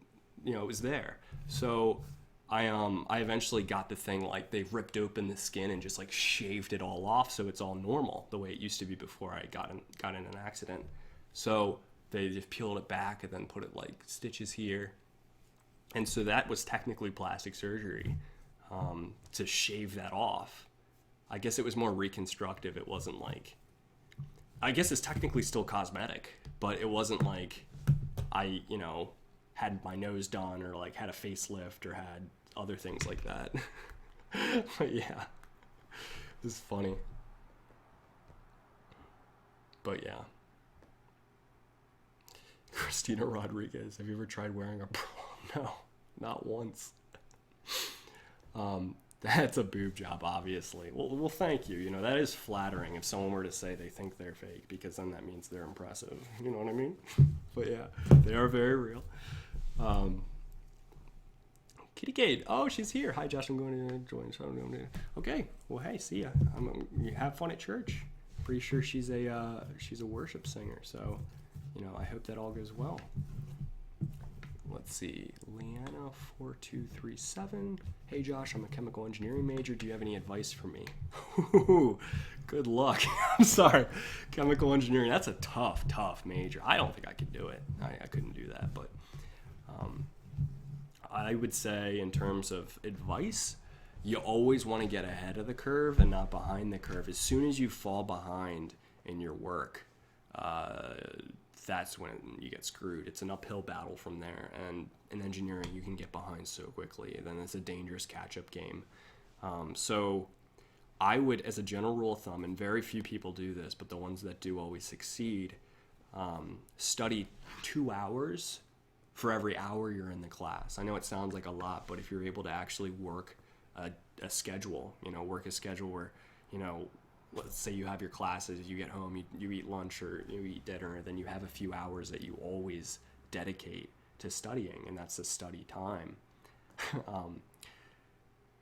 you know, it was there. So I eventually got the thing, like they ripped open the skin and just like shaved it all off, so it's all normal the way it used to be before I got in an accident. So they just peeled it back and then put it like stitches here, and so that was technically plastic surgery to shave that off. I guess it was more reconstructive. It wasn't like, I guess it's technically still cosmetic, but it wasn't like I, you know, had my nose done or like had a facelift or had other things like that. But yeah, this is funny. But yeah. Christina Rodriguez, have you ever tried wearing a bra? No, not once. That's a boob job, obviously. Well, thank you. You know, that is flattering if someone were to say they think they're fake, because then that means they're impressive. You know what I mean? But yeah, they are very real. Kitty Kate, oh, she's here. Hi, Josh, I'm going to join. Okay, well, hey, see ya. You have fun at church. Pretty sure she's a worship singer, so, you know, I hope that all goes well. Let's see, Leanna4237. Hey Josh, I'm a chemical engineering major. Do you have any advice for me? Good luck. I'm sorry. Chemical engineering, that's a tough major. I don't think I could do it. I couldn't do that. But I would say in terms of advice, you always want to get ahead of the curve and not behind the curve. As soon as you fall behind in your work, that's when you get screwed. It's an uphill battle from there. And in engineering, you can get behind so quickly. Then it's a dangerous catch-up game. So I would, as a general rule of thumb, and very few people do this, but the ones that do always succeed, study 2 hours for every hour you're in the class. I know it sounds like a lot, but if you're able to actually work a schedule, work a schedule where, let's say you have your classes, you get home, you eat lunch or you eat dinner, then you have a few hours that you always dedicate to studying, and that's the study time.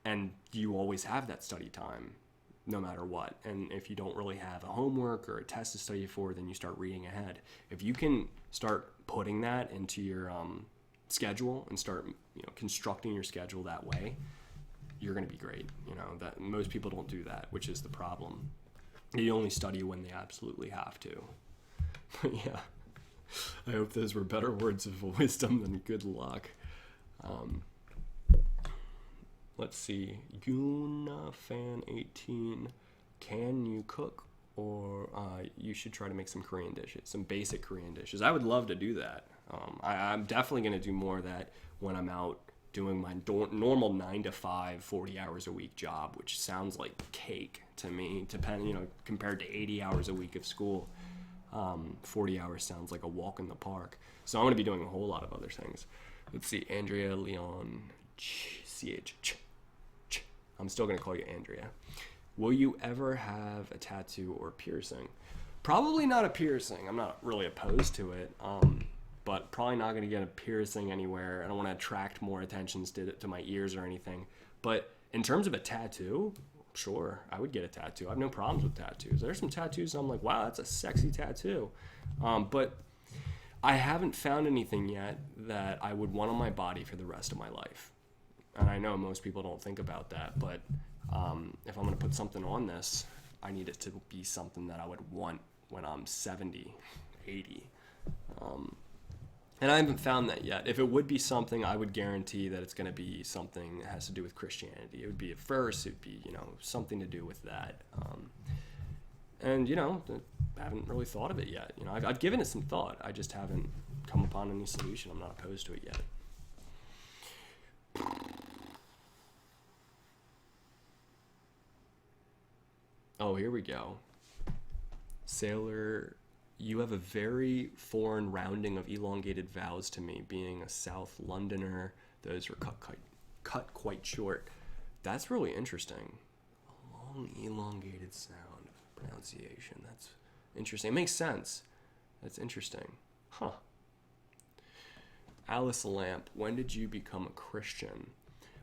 And you always have that study time, no matter what. And if you don't really have a homework or a test to study for, then you start reading ahead. If you can start putting that into your schedule and start constructing your schedule that way, you're going to be great. That most people don't do that, which is the problem. They only study when they absolutely have to. But yeah, I hope those were better words of wisdom than good luck. Let's see, GunaFan18, can you cook? Or you should try to make some Korean dishes, some basic Korean dishes. I would love to do that. I'm definitely going to do more of that when I'm out doing my normal 9 to 5, 40 hours a week job, which sounds like cake to me, compared to 80 hours a week of school. 40 hours sounds like a walk in the park. So I'm going to be doing a whole lot of other things. Let's see, Andrea Leon, CH. I'm still going to call you Andrea. Will you ever have a tattoo or piercing? Probably not a piercing. I'm not really opposed to it, but probably not going to get a piercing anywhere. I don't want to attract more attention to my ears or anything. But in terms of a tattoo, sure, I would get a tattoo. I have no problems with tattoos. There's some tattoos I'm like, wow, that's a sexy tattoo. But I haven't found anything yet that I would want on my body for the rest of my life. And I know most people don't think about that, but if I'm going to put something on this, I need it to be something that I would want when I'm 70, 80. And I haven't found that yet. If it would be something, I would guarantee that it's going to be something that has to do with Christianity. It would be a verse. It would be, something to do with that. And, I haven't really thought of it yet. I've given it some thought. I just haven't come upon any solution. I'm not opposed to it yet. Oh, here we go. Sailor, you have a very foreign rounding of elongated vowels to me. Being a South Londoner, those were cut quite short. That's really interesting. A long, elongated sound pronunciation. That's interesting. It makes sense. That's interesting. Huh. Alice Lamp, when did you become a Christian?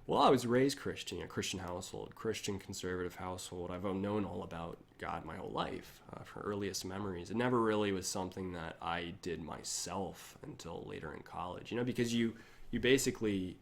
Well, I was raised Christian, a Christian household, Christian conservative household. I've known all about God my whole life, from earliest memories. It never really was something that I did myself until later in college, because you basically,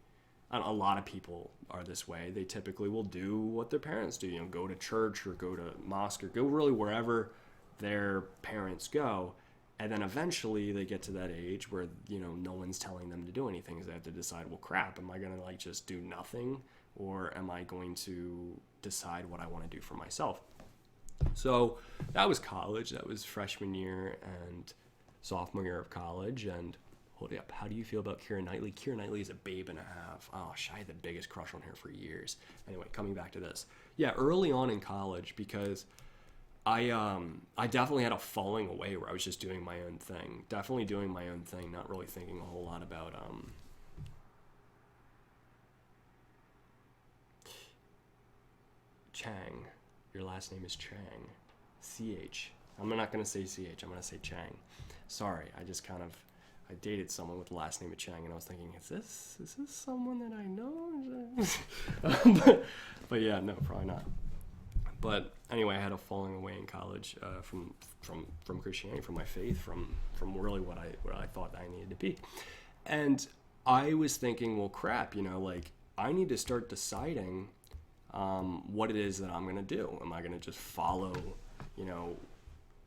a lot of people are this way. They typically will do what their parents do, go to church or go to mosque or go really wherever their parents go. And then eventually they get to that age where, no one's telling them to do anything. So they have to decide, well, crap, am I going to just do nothing? Or am I going to decide what I want to do for myself? So that was college. That was freshman year and sophomore year of college. And Hold it up. How do you feel about Keira Knightley? Keira Knightley is a babe and a half. Oh, I had the biggest crush on her for years. Anyway, coming back to this. Yeah, early on in college, because I definitely had a falling away where I was just doing my own thing. Definitely doing my own thing, not really thinking a whole lot about Chang. Your last name is Chang. CH. I'm not going to say CH. I'm going to say Chang. Sorry, I dated someone with the last name of Chang, and I was thinking, is this someone that I know? But yeah, no, probably not. But anyway, I had a falling away in college from Christianity, from my faith, from really what I thought I needed to be. And I was thinking, well, crap, like I need to start deciding what it is that I'm going to do. Am I going to just follow,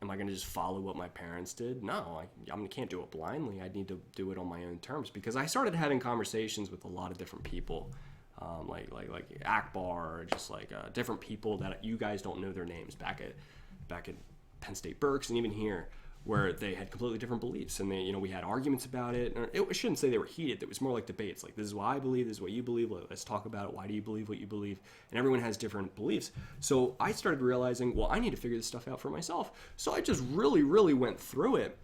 am I going to just follow what my parents did? No, I can't do it blindly. I need to do it on my own terms, because I started having conversations with a lot of different people, like Akbar, or just like different people that you guys don't know their names back at Penn State Berks, and even here, where they had completely different beliefs, and they, we had arguments about it. And I shouldn't say they were heated. It was more like debates. Like, this is what I believe, this is what you believe. Let's talk about it. Why do you believe what you believe? And everyone has different beliefs. So I started realizing, well, I need to figure this stuff out for myself. So I just really, really went through it.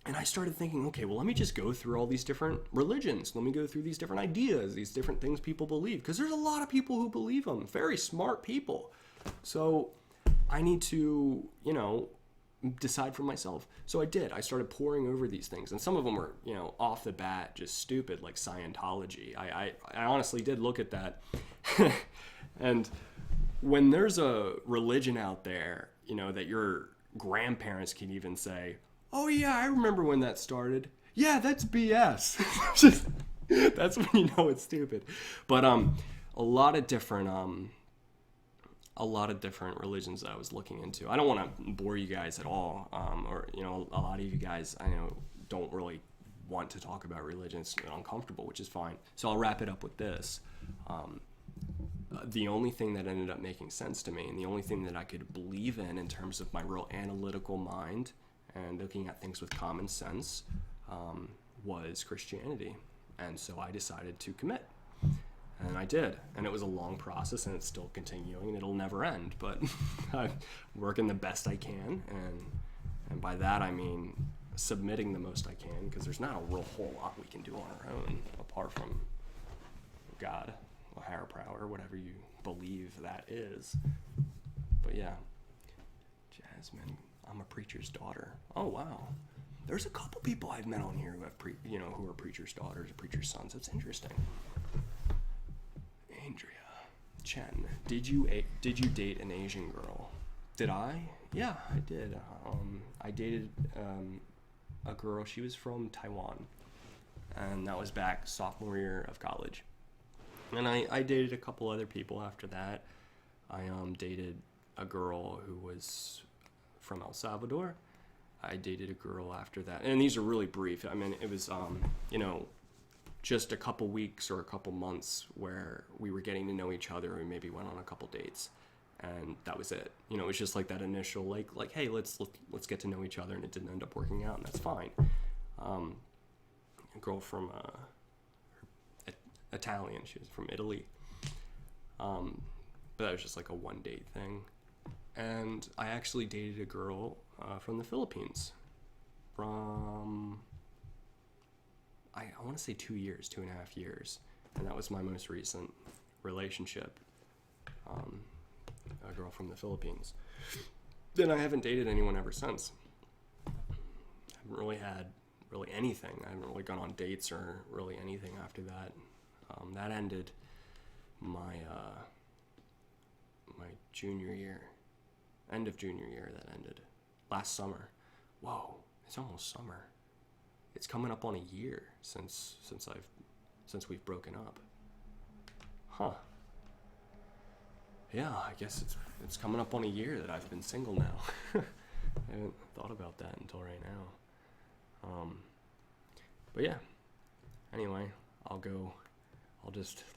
And I started thinking, okay, well, let me just go through all these different religions. Let me go through these different ideas, these different things people believe. Because there's a lot of people who believe them. Very smart people. So I need to, decide for myself. So I did. I started poring over these things, and some of them were, off the bat just stupid, like Scientology. I honestly did look at that. And when there's a religion out there, that your grandparents can even say, oh yeah, I remember when that started. Yeah, that's BS. That's when you know it's stupid. But a lot of different religions that I was looking into. I don't want to bore you guys at all, or a lot of you guys I know don't really want to talk about religion. It's uncomfortable, which is fine. So I'll wrap it up with this. The only thing that ended up making sense to me, and the only thing that I could believe in terms of my real analytical mind and looking at things with common sense, was Christianity. And so I decided to commit. And I did. And it was a long process, and it's still continuing, and it'll never end. But I'm working the best I can. And by that, I mean submitting the most I can, because there's not a real whole lot we can do on our own, apart from God, or higher power, whatever you believe that is. But yeah, Jasmine, I'm a preacher's daughter. Oh, wow. There's a couple people I've met on here who have who are preacher's daughters or preacher's sons. That's interesting. Andrea, Chen, did you date an Asian girl? Did I? Yeah, I did. I dated a girl. She was from Taiwan, and that was back sophomore year of college. And I dated a couple other people after that. I dated a girl who was from El Salvador. I dated a girl after that, and these are really brief. I mean, it was just a couple weeks or a couple months where we were getting to know each other. We maybe went on a couple dates, and that was it. It was just like that initial like hey, let's get to know each other, and it didn't end up working out, and that's fine. A girl from Italian. She was from Italy. But that was just like a one date thing. And I actually dated a girl from the Philippines from, I want to say 2.5 years. And that was my most recent relationship. A girl from the Philippines. Then I haven't dated anyone ever since. I haven't really had anything. I haven't really gone on dates or really anything after that. That ended my junior year. End of junior year, that ended. Last summer. Whoa, it's almost summer. It's coming up on a year since we've broken up. Huh. Yeah, I guess it's coming up on a year that I've been single now. I haven't thought about that until right now. But yeah. Anyway,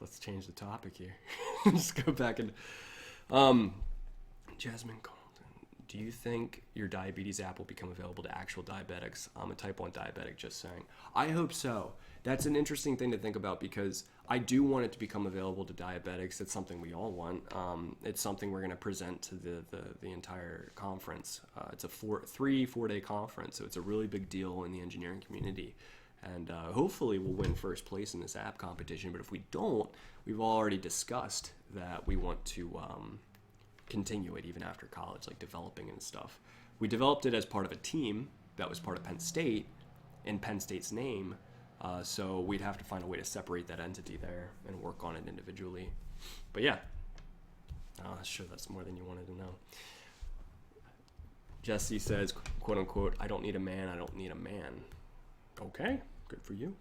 let's change the topic here. Just go back and Jasmine Colton. Do you think your diabetes app will become available to actual diabetics? I'm a type 1 diabetic, just saying. I hope so. That's an interesting thing to think about because I do want it to become available to diabetics. It's something we all want. It's something we're going to present to the entire conference. It's a 4-day conference, so it's a really big deal in the engineering community. And hopefully we'll win first place in this app competition. But if we don't, we've already discussed that we want to continue it even after college, like developing and stuff. We developed it as part of a team that was part of Penn State, in Penn State's name. So we'd have to find a way to separate that entity there and work on it individually. But yeah, sure, that's more than you wanted to know. Jesse says, quote unquote, I don't need a man, I don't need a man. Okay, good for you.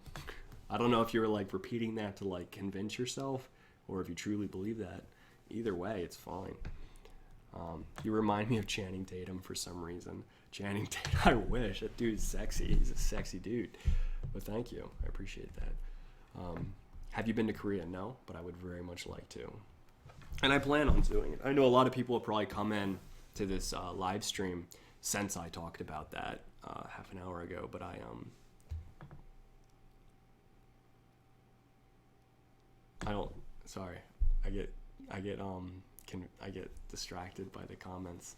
I don't know if you were like repeating that to like convince yourself or if you truly believe that. Either way, it's fine. You remind me of Channing Tatum for some reason. Channing Tatum, I wish. That dude's sexy. He's a sexy dude. But thank you. I appreciate that. Have you been to Korea? No, but I would very much like to. And I plan on doing it. I know a lot of people have probably come in to this live stream since I talked about that half an hour ago, but I don't, sorry. I get distracted by the comments.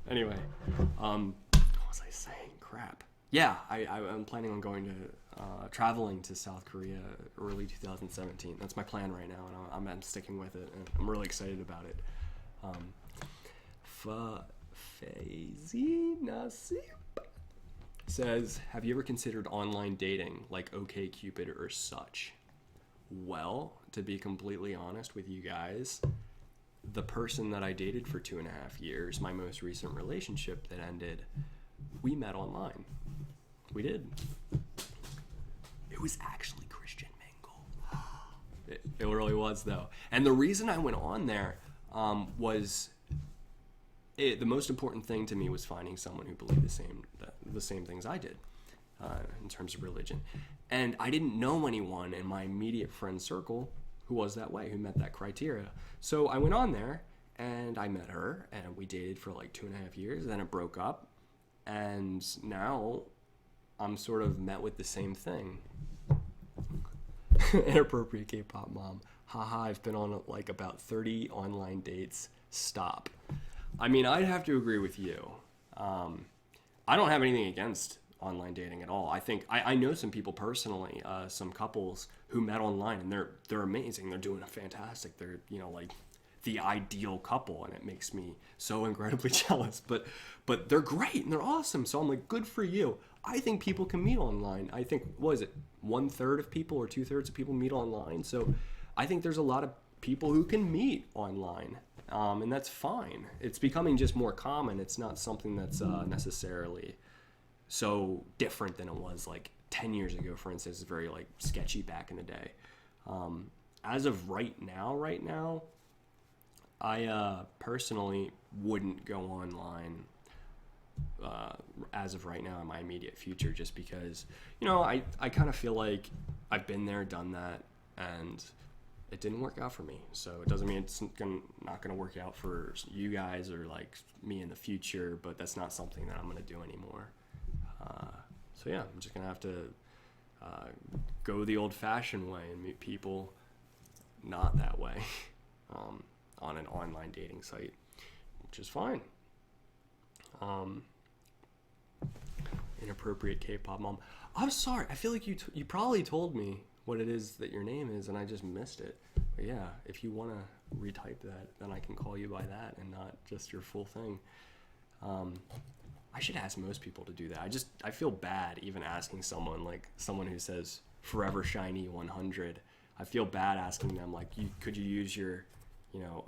Anyway, what was I saying? Crap. Yeah, I'm planning on going to traveling to South Korea early 2017. That's my plan right now, and I'm sticking with it, and I'm really excited about it. Fazy Nasib says, have you ever considered online dating like OkCupid or such? Well, to be completely honest with you guys, the person that I dated for 2.5 years, my most recent relationship that ended, we met online. We did. It was actually Christian Mingle. It really was, though. And the reason I went on there was the most important thing to me was finding someone who believed the same things I did in terms of religion. And I didn't know anyone in my immediate friend circle who was that way, who met that criteria. So I went on there and I met her and we dated for like 2.5 years. Then it broke up. And now I'm sort of met with the same thing. Inappropriate K-pop mom. Haha, I've been on like about 30 online dates. Stop. I mean, I'd have to agree with you. I don't have anything against online dating at all. I think I know some people personally, some couples who met online, and they're amazing. They're doing fantastic. They're like the ideal couple, and it makes me so incredibly jealous. But they're great and they're awesome. So I'm like, good for you. I think people can meet online. I think, what is it, 1/3 of people or 2/3 of people meet online. So I think there's a lot of people who can meet online. And that's fine. It's becoming just more common. It's not something that's necessarily so different than it was like 10 years ago, for instance. It's very like sketchy back in the day. As of right now, I personally wouldn't go online as of right now in my immediate future, just because, I kind of feel like I've been there, done that, and it didn't work out for me. So it doesn't mean it's not going to work out for you guys or like me in the future, but that's not something that I'm going to do anymore. So yeah, I'm just going to have to go the old-fashioned way and meet people not that way on an online dating site, which is fine. Inappropriate K-pop mom. I'm sorry. I feel like you probably told me what it is that your name is, and I just missed it. But yeah, if you want to retype that, then I can call you by that and not just your full thing. I should ask most people to do that. I feel bad even asking someone who says Forever SHINee 100. I feel bad asking them could you use your,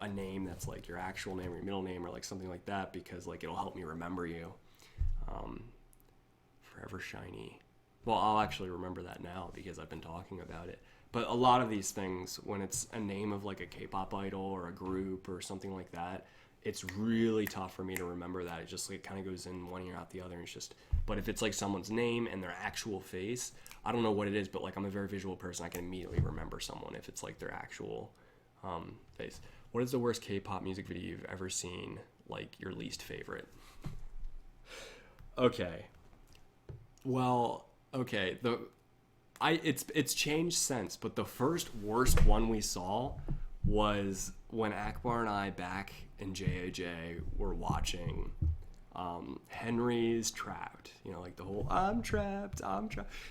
a name that's like your actual name or your middle name or like something like that, because like it'll help me remember you. Forever SHINee. Well, I'll actually remember that now because I've been talking about it. But a lot of these things, when it's a name of like a K-pop idol or a group or something like that, it's really tough for me to remember that. It just like kind of goes in one ear out the other. And it's just, but if it's like someone's name and their actual face, I don't know what it is, but like I'm a very visual person. I can immediately remember someone if it's like their actual face. What is the worst K-pop music video you've ever seen? like your least favorite. Okay. Well, okay. It's changed since, but the first worst one we saw was when Akbar and I back in JAJ were watching Henry's Trapped. You know, like the whole I'm trapped.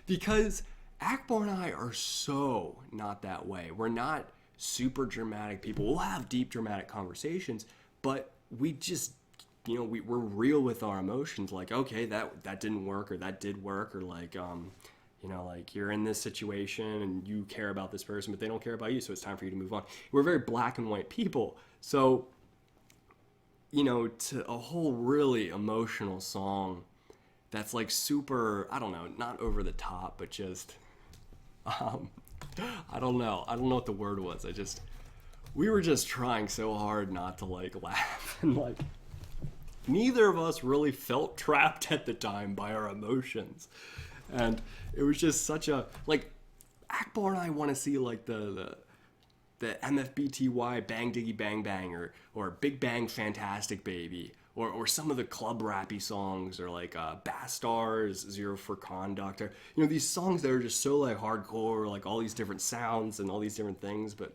Because Akbar and I are so not that way. We're not super dramatic people. We'll have deep dramatic conversations, but we just, you know, we're real with our emotions. Like, okay, that didn't work, or that did work, or like, you know, like you're in this situation and you care about this person, but they don't care about you, so it's time for you to move on. We're very black and white people. So, you know, to a whole really emotional song that's like super, I don't know, not over the top, but just, I don't know what the word was. We were just trying so hard not to like laugh, and like neither of us really felt trapped at the time by our emotions. And it was just such a, like, Akbar and I want to see like the MFBTY Bang Diggy Bang Bang or Big Bang Fantastic Baby or some of the club rappy songs, or like Bastars, Zero for Conduct, or, you know, these songs that are just so like hardcore, like all these different sounds and all these different things. But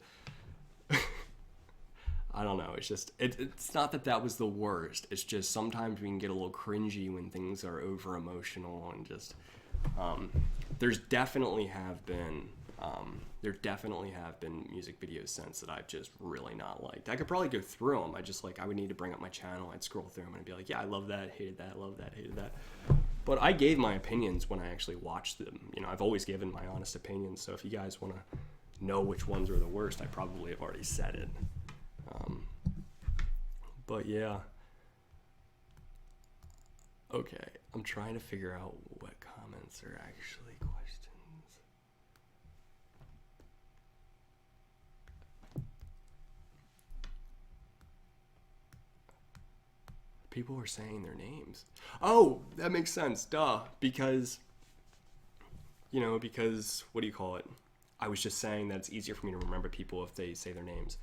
I don't know, it's just it's not that was the worst. It's just sometimes we can get a little cringy when things are over emotional, and just there definitely have been music videos since that I've just really not liked. I could probably go through them. I would need to bring up my channel. I'd scroll through them and be like, yeah, I love that, hated that, love that, hated that. But I gave my opinions when I actually watched them. You know, I've always given my honest opinions. So if you guys want to know which ones are the worst, I probably have already said it. But yeah. Okay, I'm trying to figure out what comments are actually questions. People are saying their names. Oh, that makes sense. Duh. Because, what do you call it? I was just saying that it's easier for me to remember people if they say their names.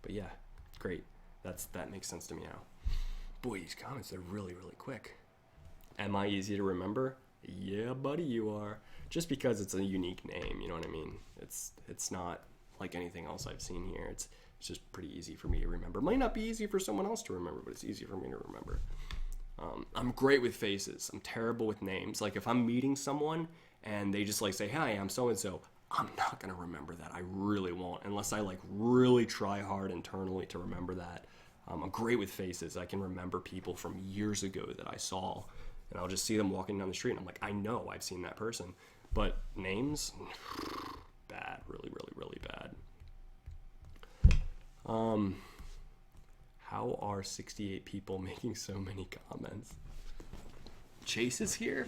But yeah, great. That makes sense to me now. Boy, these comments are really, really quick. Am I easy to remember? Yeah, buddy, you are. Just because it's a unique name, you know what I mean? It's not like anything else I've seen here. It's just pretty easy for me to remember. It might not be easy for someone else to remember, but it's easy for me to remember. I'm great with faces. I'm terrible with names. Like if I'm meeting someone and they just like say, "Hi, I'm so-and-so," I'm not going to remember that. I really won't, unless I like really try hard internally to remember that. I'm great with faces. I can remember people from years ago that I saw, and I'll just see them walking down the street and I'm like, I know I've seen that person. But names, bad, really, really, really bad. How are 68 people making so many comments? Chase is here?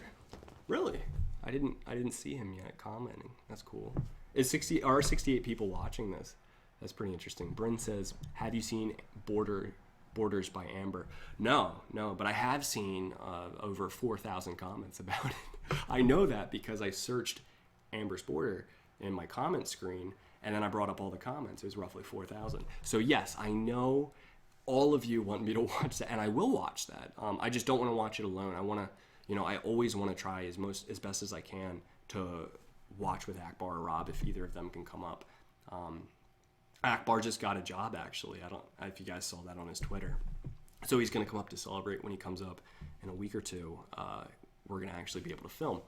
Really? I didn't see him yet commenting. That's cool. Are 68 people watching this? That's pretty interesting. Bryn says, have you seen Borders by Amber? No, but I have seen over 4,000 comments about it. I know that because I searched Amber's Border in my comment screen, and then I brought up all the comments. It was roughly 4,000. So yes, I know all of you want me to watch that, and I will watch that. I just don't want to watch it alone. I want to, I always want to try as best as I can to watch with Akbar or Rob if either of them can come up. Akbar just got a job, actually. I don't know if you guys saw that on his Twitter. So he's going to come up to celebrate when he comes up in a week or two. We're going to actually be able to film.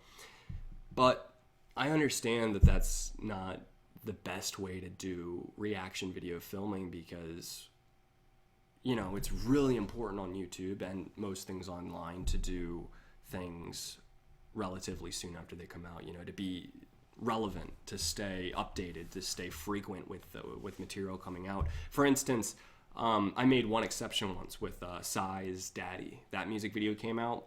But I understand that that's not the best way to do reaction video filming because, it's really important on YouTube and most things online to do things relatively soon after they come out, to be relevant, to stay updated, to stay frequent with material coming out. For instance, I made one exception once with Psy's Daddy. That music video came out,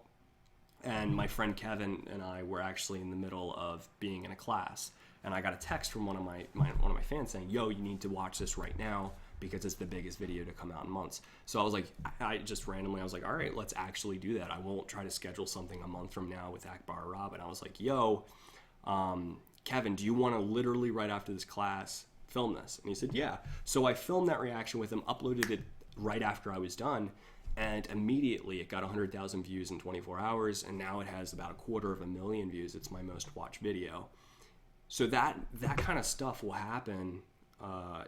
and my friend Kevin and I were actually in the middle of being in a class, and I got a text from one of my fans saying, "Yo, you need to watch this right now because it's the biggest video to come out in months." So I was like, I just randomly, I was like, all right, let's actually do that. I won't try to schedule something a month from now with Akbar or Rob. And I was like, yo, Kevin, do you want to literally right after this class film this? And he said, yeah. So I filmed that reaction with him, uploaded it right after I was done. And immediately it got 100,000 views in 24 hours, and now it has about 250,000 views. It's my most watched video. So that kind of stuff will happen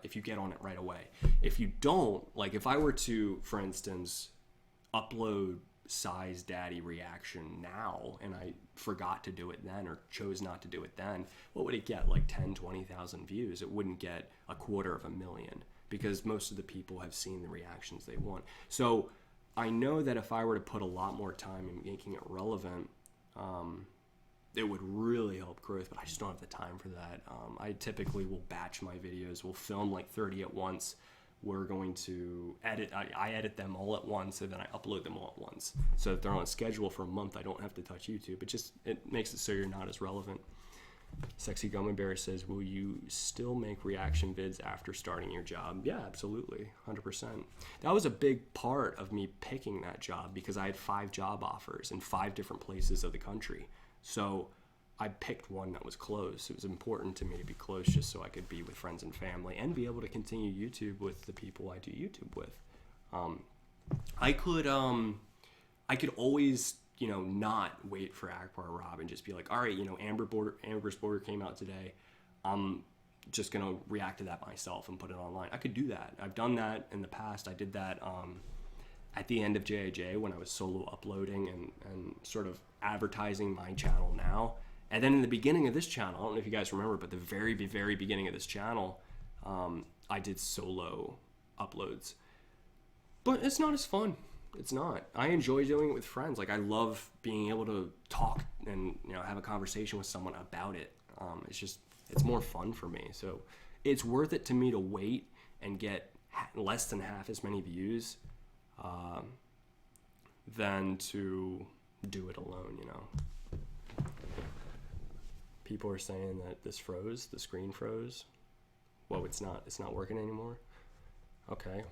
if you get on it right away. If you don't, like if I were to, for instance, upload size daddy reaction now and I forgot to do it then or chose not to do it then, what would it get? Like 10, 20,000 views. It wouldn't get 250,000 because most of the people have seen the reactions they want. So I know that if I were to put a lot more time in making it relevant, it would really help growth, but I just don't have the time for that. I typically will batch my videos. We'll film like 30 at once. We're going to edit. I edit them all at once, and then I upload them all at once. So if they're on a schedule for a month, I don't have to touch YouTube. It makes it so you're not as relevant. Sexy Gummy Bear says, will you still make reaction vids after starting your job? Yeah, absolutely, 100%. That was a big part of me picking that job because I had 5 job offers in 5 different places of the country. So I picked one that was close. It was important to me to be close just so I could be with friends and family and be able to continue YouTube with the people I do YouTube with. I could always, not wait for Akbar or Rob and just be like, all right, Amber's Border came out today. I'm just going to react to that myself and put it online. I could do that. I've done that in the past. I did that at the end of JAJ when I was solo uploading and sort of advertising my channel now. And then in the beginning of this channel, I don't know if you guys remember, but the very, very beginning of this channel, I did solo uploads. But it's not as fun. It's not. I enjoy doing it with friends. Like I love being able to talk and have a conversation with someone about it. It's more fun for me. So it's worth it to me to wait and get less than half as many views than to do it alone. People are saying that this froze, the screen froze. Whoa, it's not working anymore. Okay.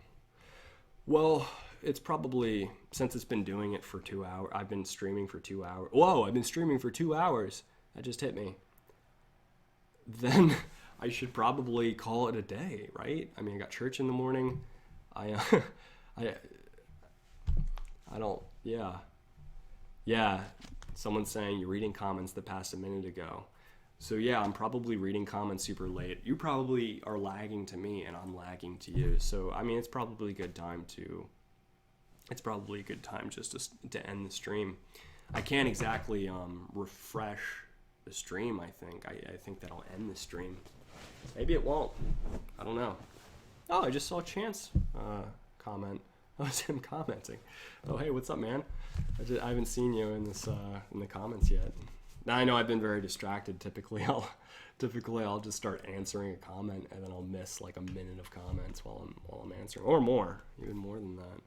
Well, it's probably, since it's been doing it for 2 hours, I've been streaming for 2 hours. Whoa, I've been streaming for 2 hours. That just hit me. Then I should probably call it a day, right? I mean, I got church in the morning. I don't, yeah. Yeah, someone's saying you're reading comments that passed a minute ago. So yeah, I'm probably reading comments super late. You probably are lagging to me and I'm lagging to you. So, I mean, it's probably a good time just to end the stream. I can't exactly refresh the stream, I think. I think that'll end the stream. Maybe it won't. I don't know. Oh, I just saw Chance comment. That was him commenting. Oh, hey, what's up, man? I haven't seen you in the comments yet. Now I know I've been very distracted. Typically I'll just start answering a comment and then I'll miss like a minute of comments while I'm answering, or more, even more than that.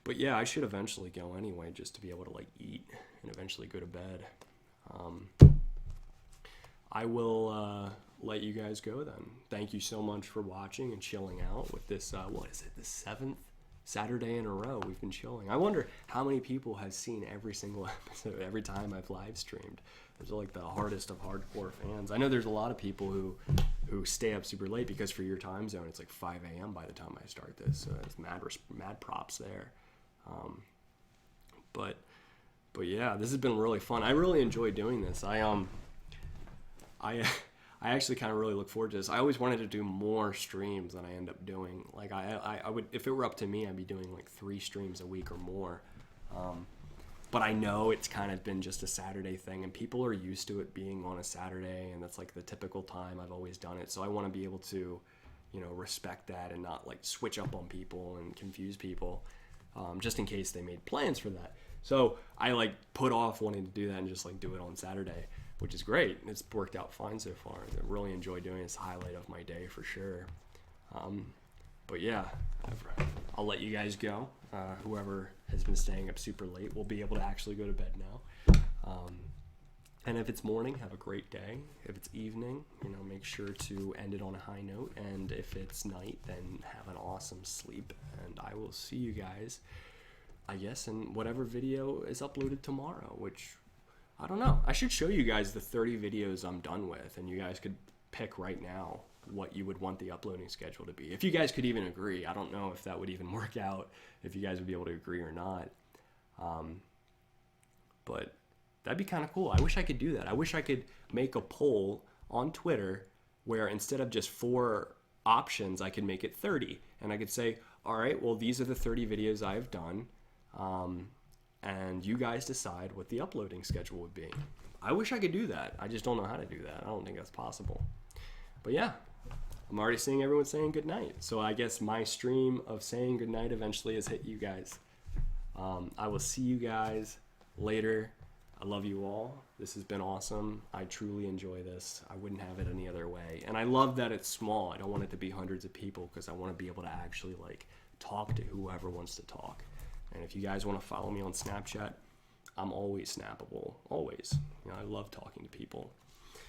But yeah, I should eventually go anyway, just to be able to like eat and eventually go to bed. I will let you guys go then. Thank you so much for watching and chilling out with this. What is it? The 7th Saturday in a row we've been chilling. I wonder how many people have seen every single episode every time I've live streamed. Those are like the hardest of hardcore fans. I know there's a lot of people who stay up super late because for your time zone it's like 5 a.m. by the time I start this. So it's mad props there. But yeah, this has been really fun. I really enjoy doing this. I actually kind of really look forward to this. I always wanted to do more streams than I end up doing. Like I would, if it were up to me, I'd be doing like 3 streams a week or more. But I know it's kind of been just a Saturday thing, and people are used to it being on a Saturday, and that's like the typical time I've always done it. So I want to be able to, respect that and not like switch up on people and confuse people, just in case they made plans for that. So I like put off wanting to do that and just like do it on Saturday, which is great. It's worked out fine so far. I really enjoy doing it. It's a highlight of my day for sure. But yeah, I'll let you guys go. Whoever has been staying up super late will be able to actually go to bed now. And if it's morning, have a great day. If it's evening, make sure to end it on a high note. And if it's night, then have an awesome sleep. And I will see you guys, I guess, in whatever video is uploaded tomorrow, which I don't know. I should show you guys the 30 videos I'm done with, and you guys could pick right now what you would want the uploading schedule to be. If you guys could even agree. I don't know if that would even work out, if you guys would be able to agree or not. But that'd be kind of cool. I wish I could do that. I wish I could make a poll on Twitter where instead of just 4 options, I could make it 30. And I could say, all right, well, these are the 30 videos I've done. And you guys decide what the uploading schedule would be. I wish I could do that. I just don't know how to do that. I don't think that's possible. But yeah, I'm already seeing everyone saying goodnight. So I guess my stream of saying goodnight eventually has hit you guys. I will see you guys later. I love you all. This has been awesome. I truly enjoy this. I wouldn't have it any other way. And I love that it's small. I don't want it to be hundreds of people because I want to be able to actually like talk to whoever wants to talk. And if you guys want to follow me on Snapchat, I'm always snappable. Always. You know, I love talking to people.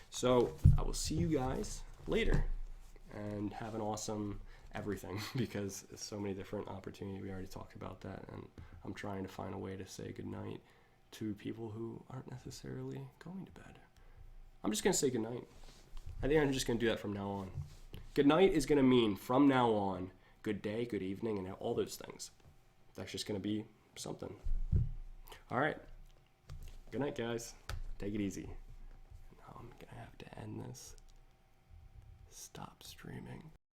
So I will see you guys later. And have an awesome everything because there's so many different opportunities. We already talked about that. And I'm trying to find a way to say goodnight to people who aren't necessarily going to bed. I'm just going to say goodnight. I think I'm just going to do that from now on. Goodnight is going to mean from now on, good day, good evening, and all those things. That's just going to be something. All right. Good night, guys. Take it easy. Now I'm going to have to end this. Stop streaming.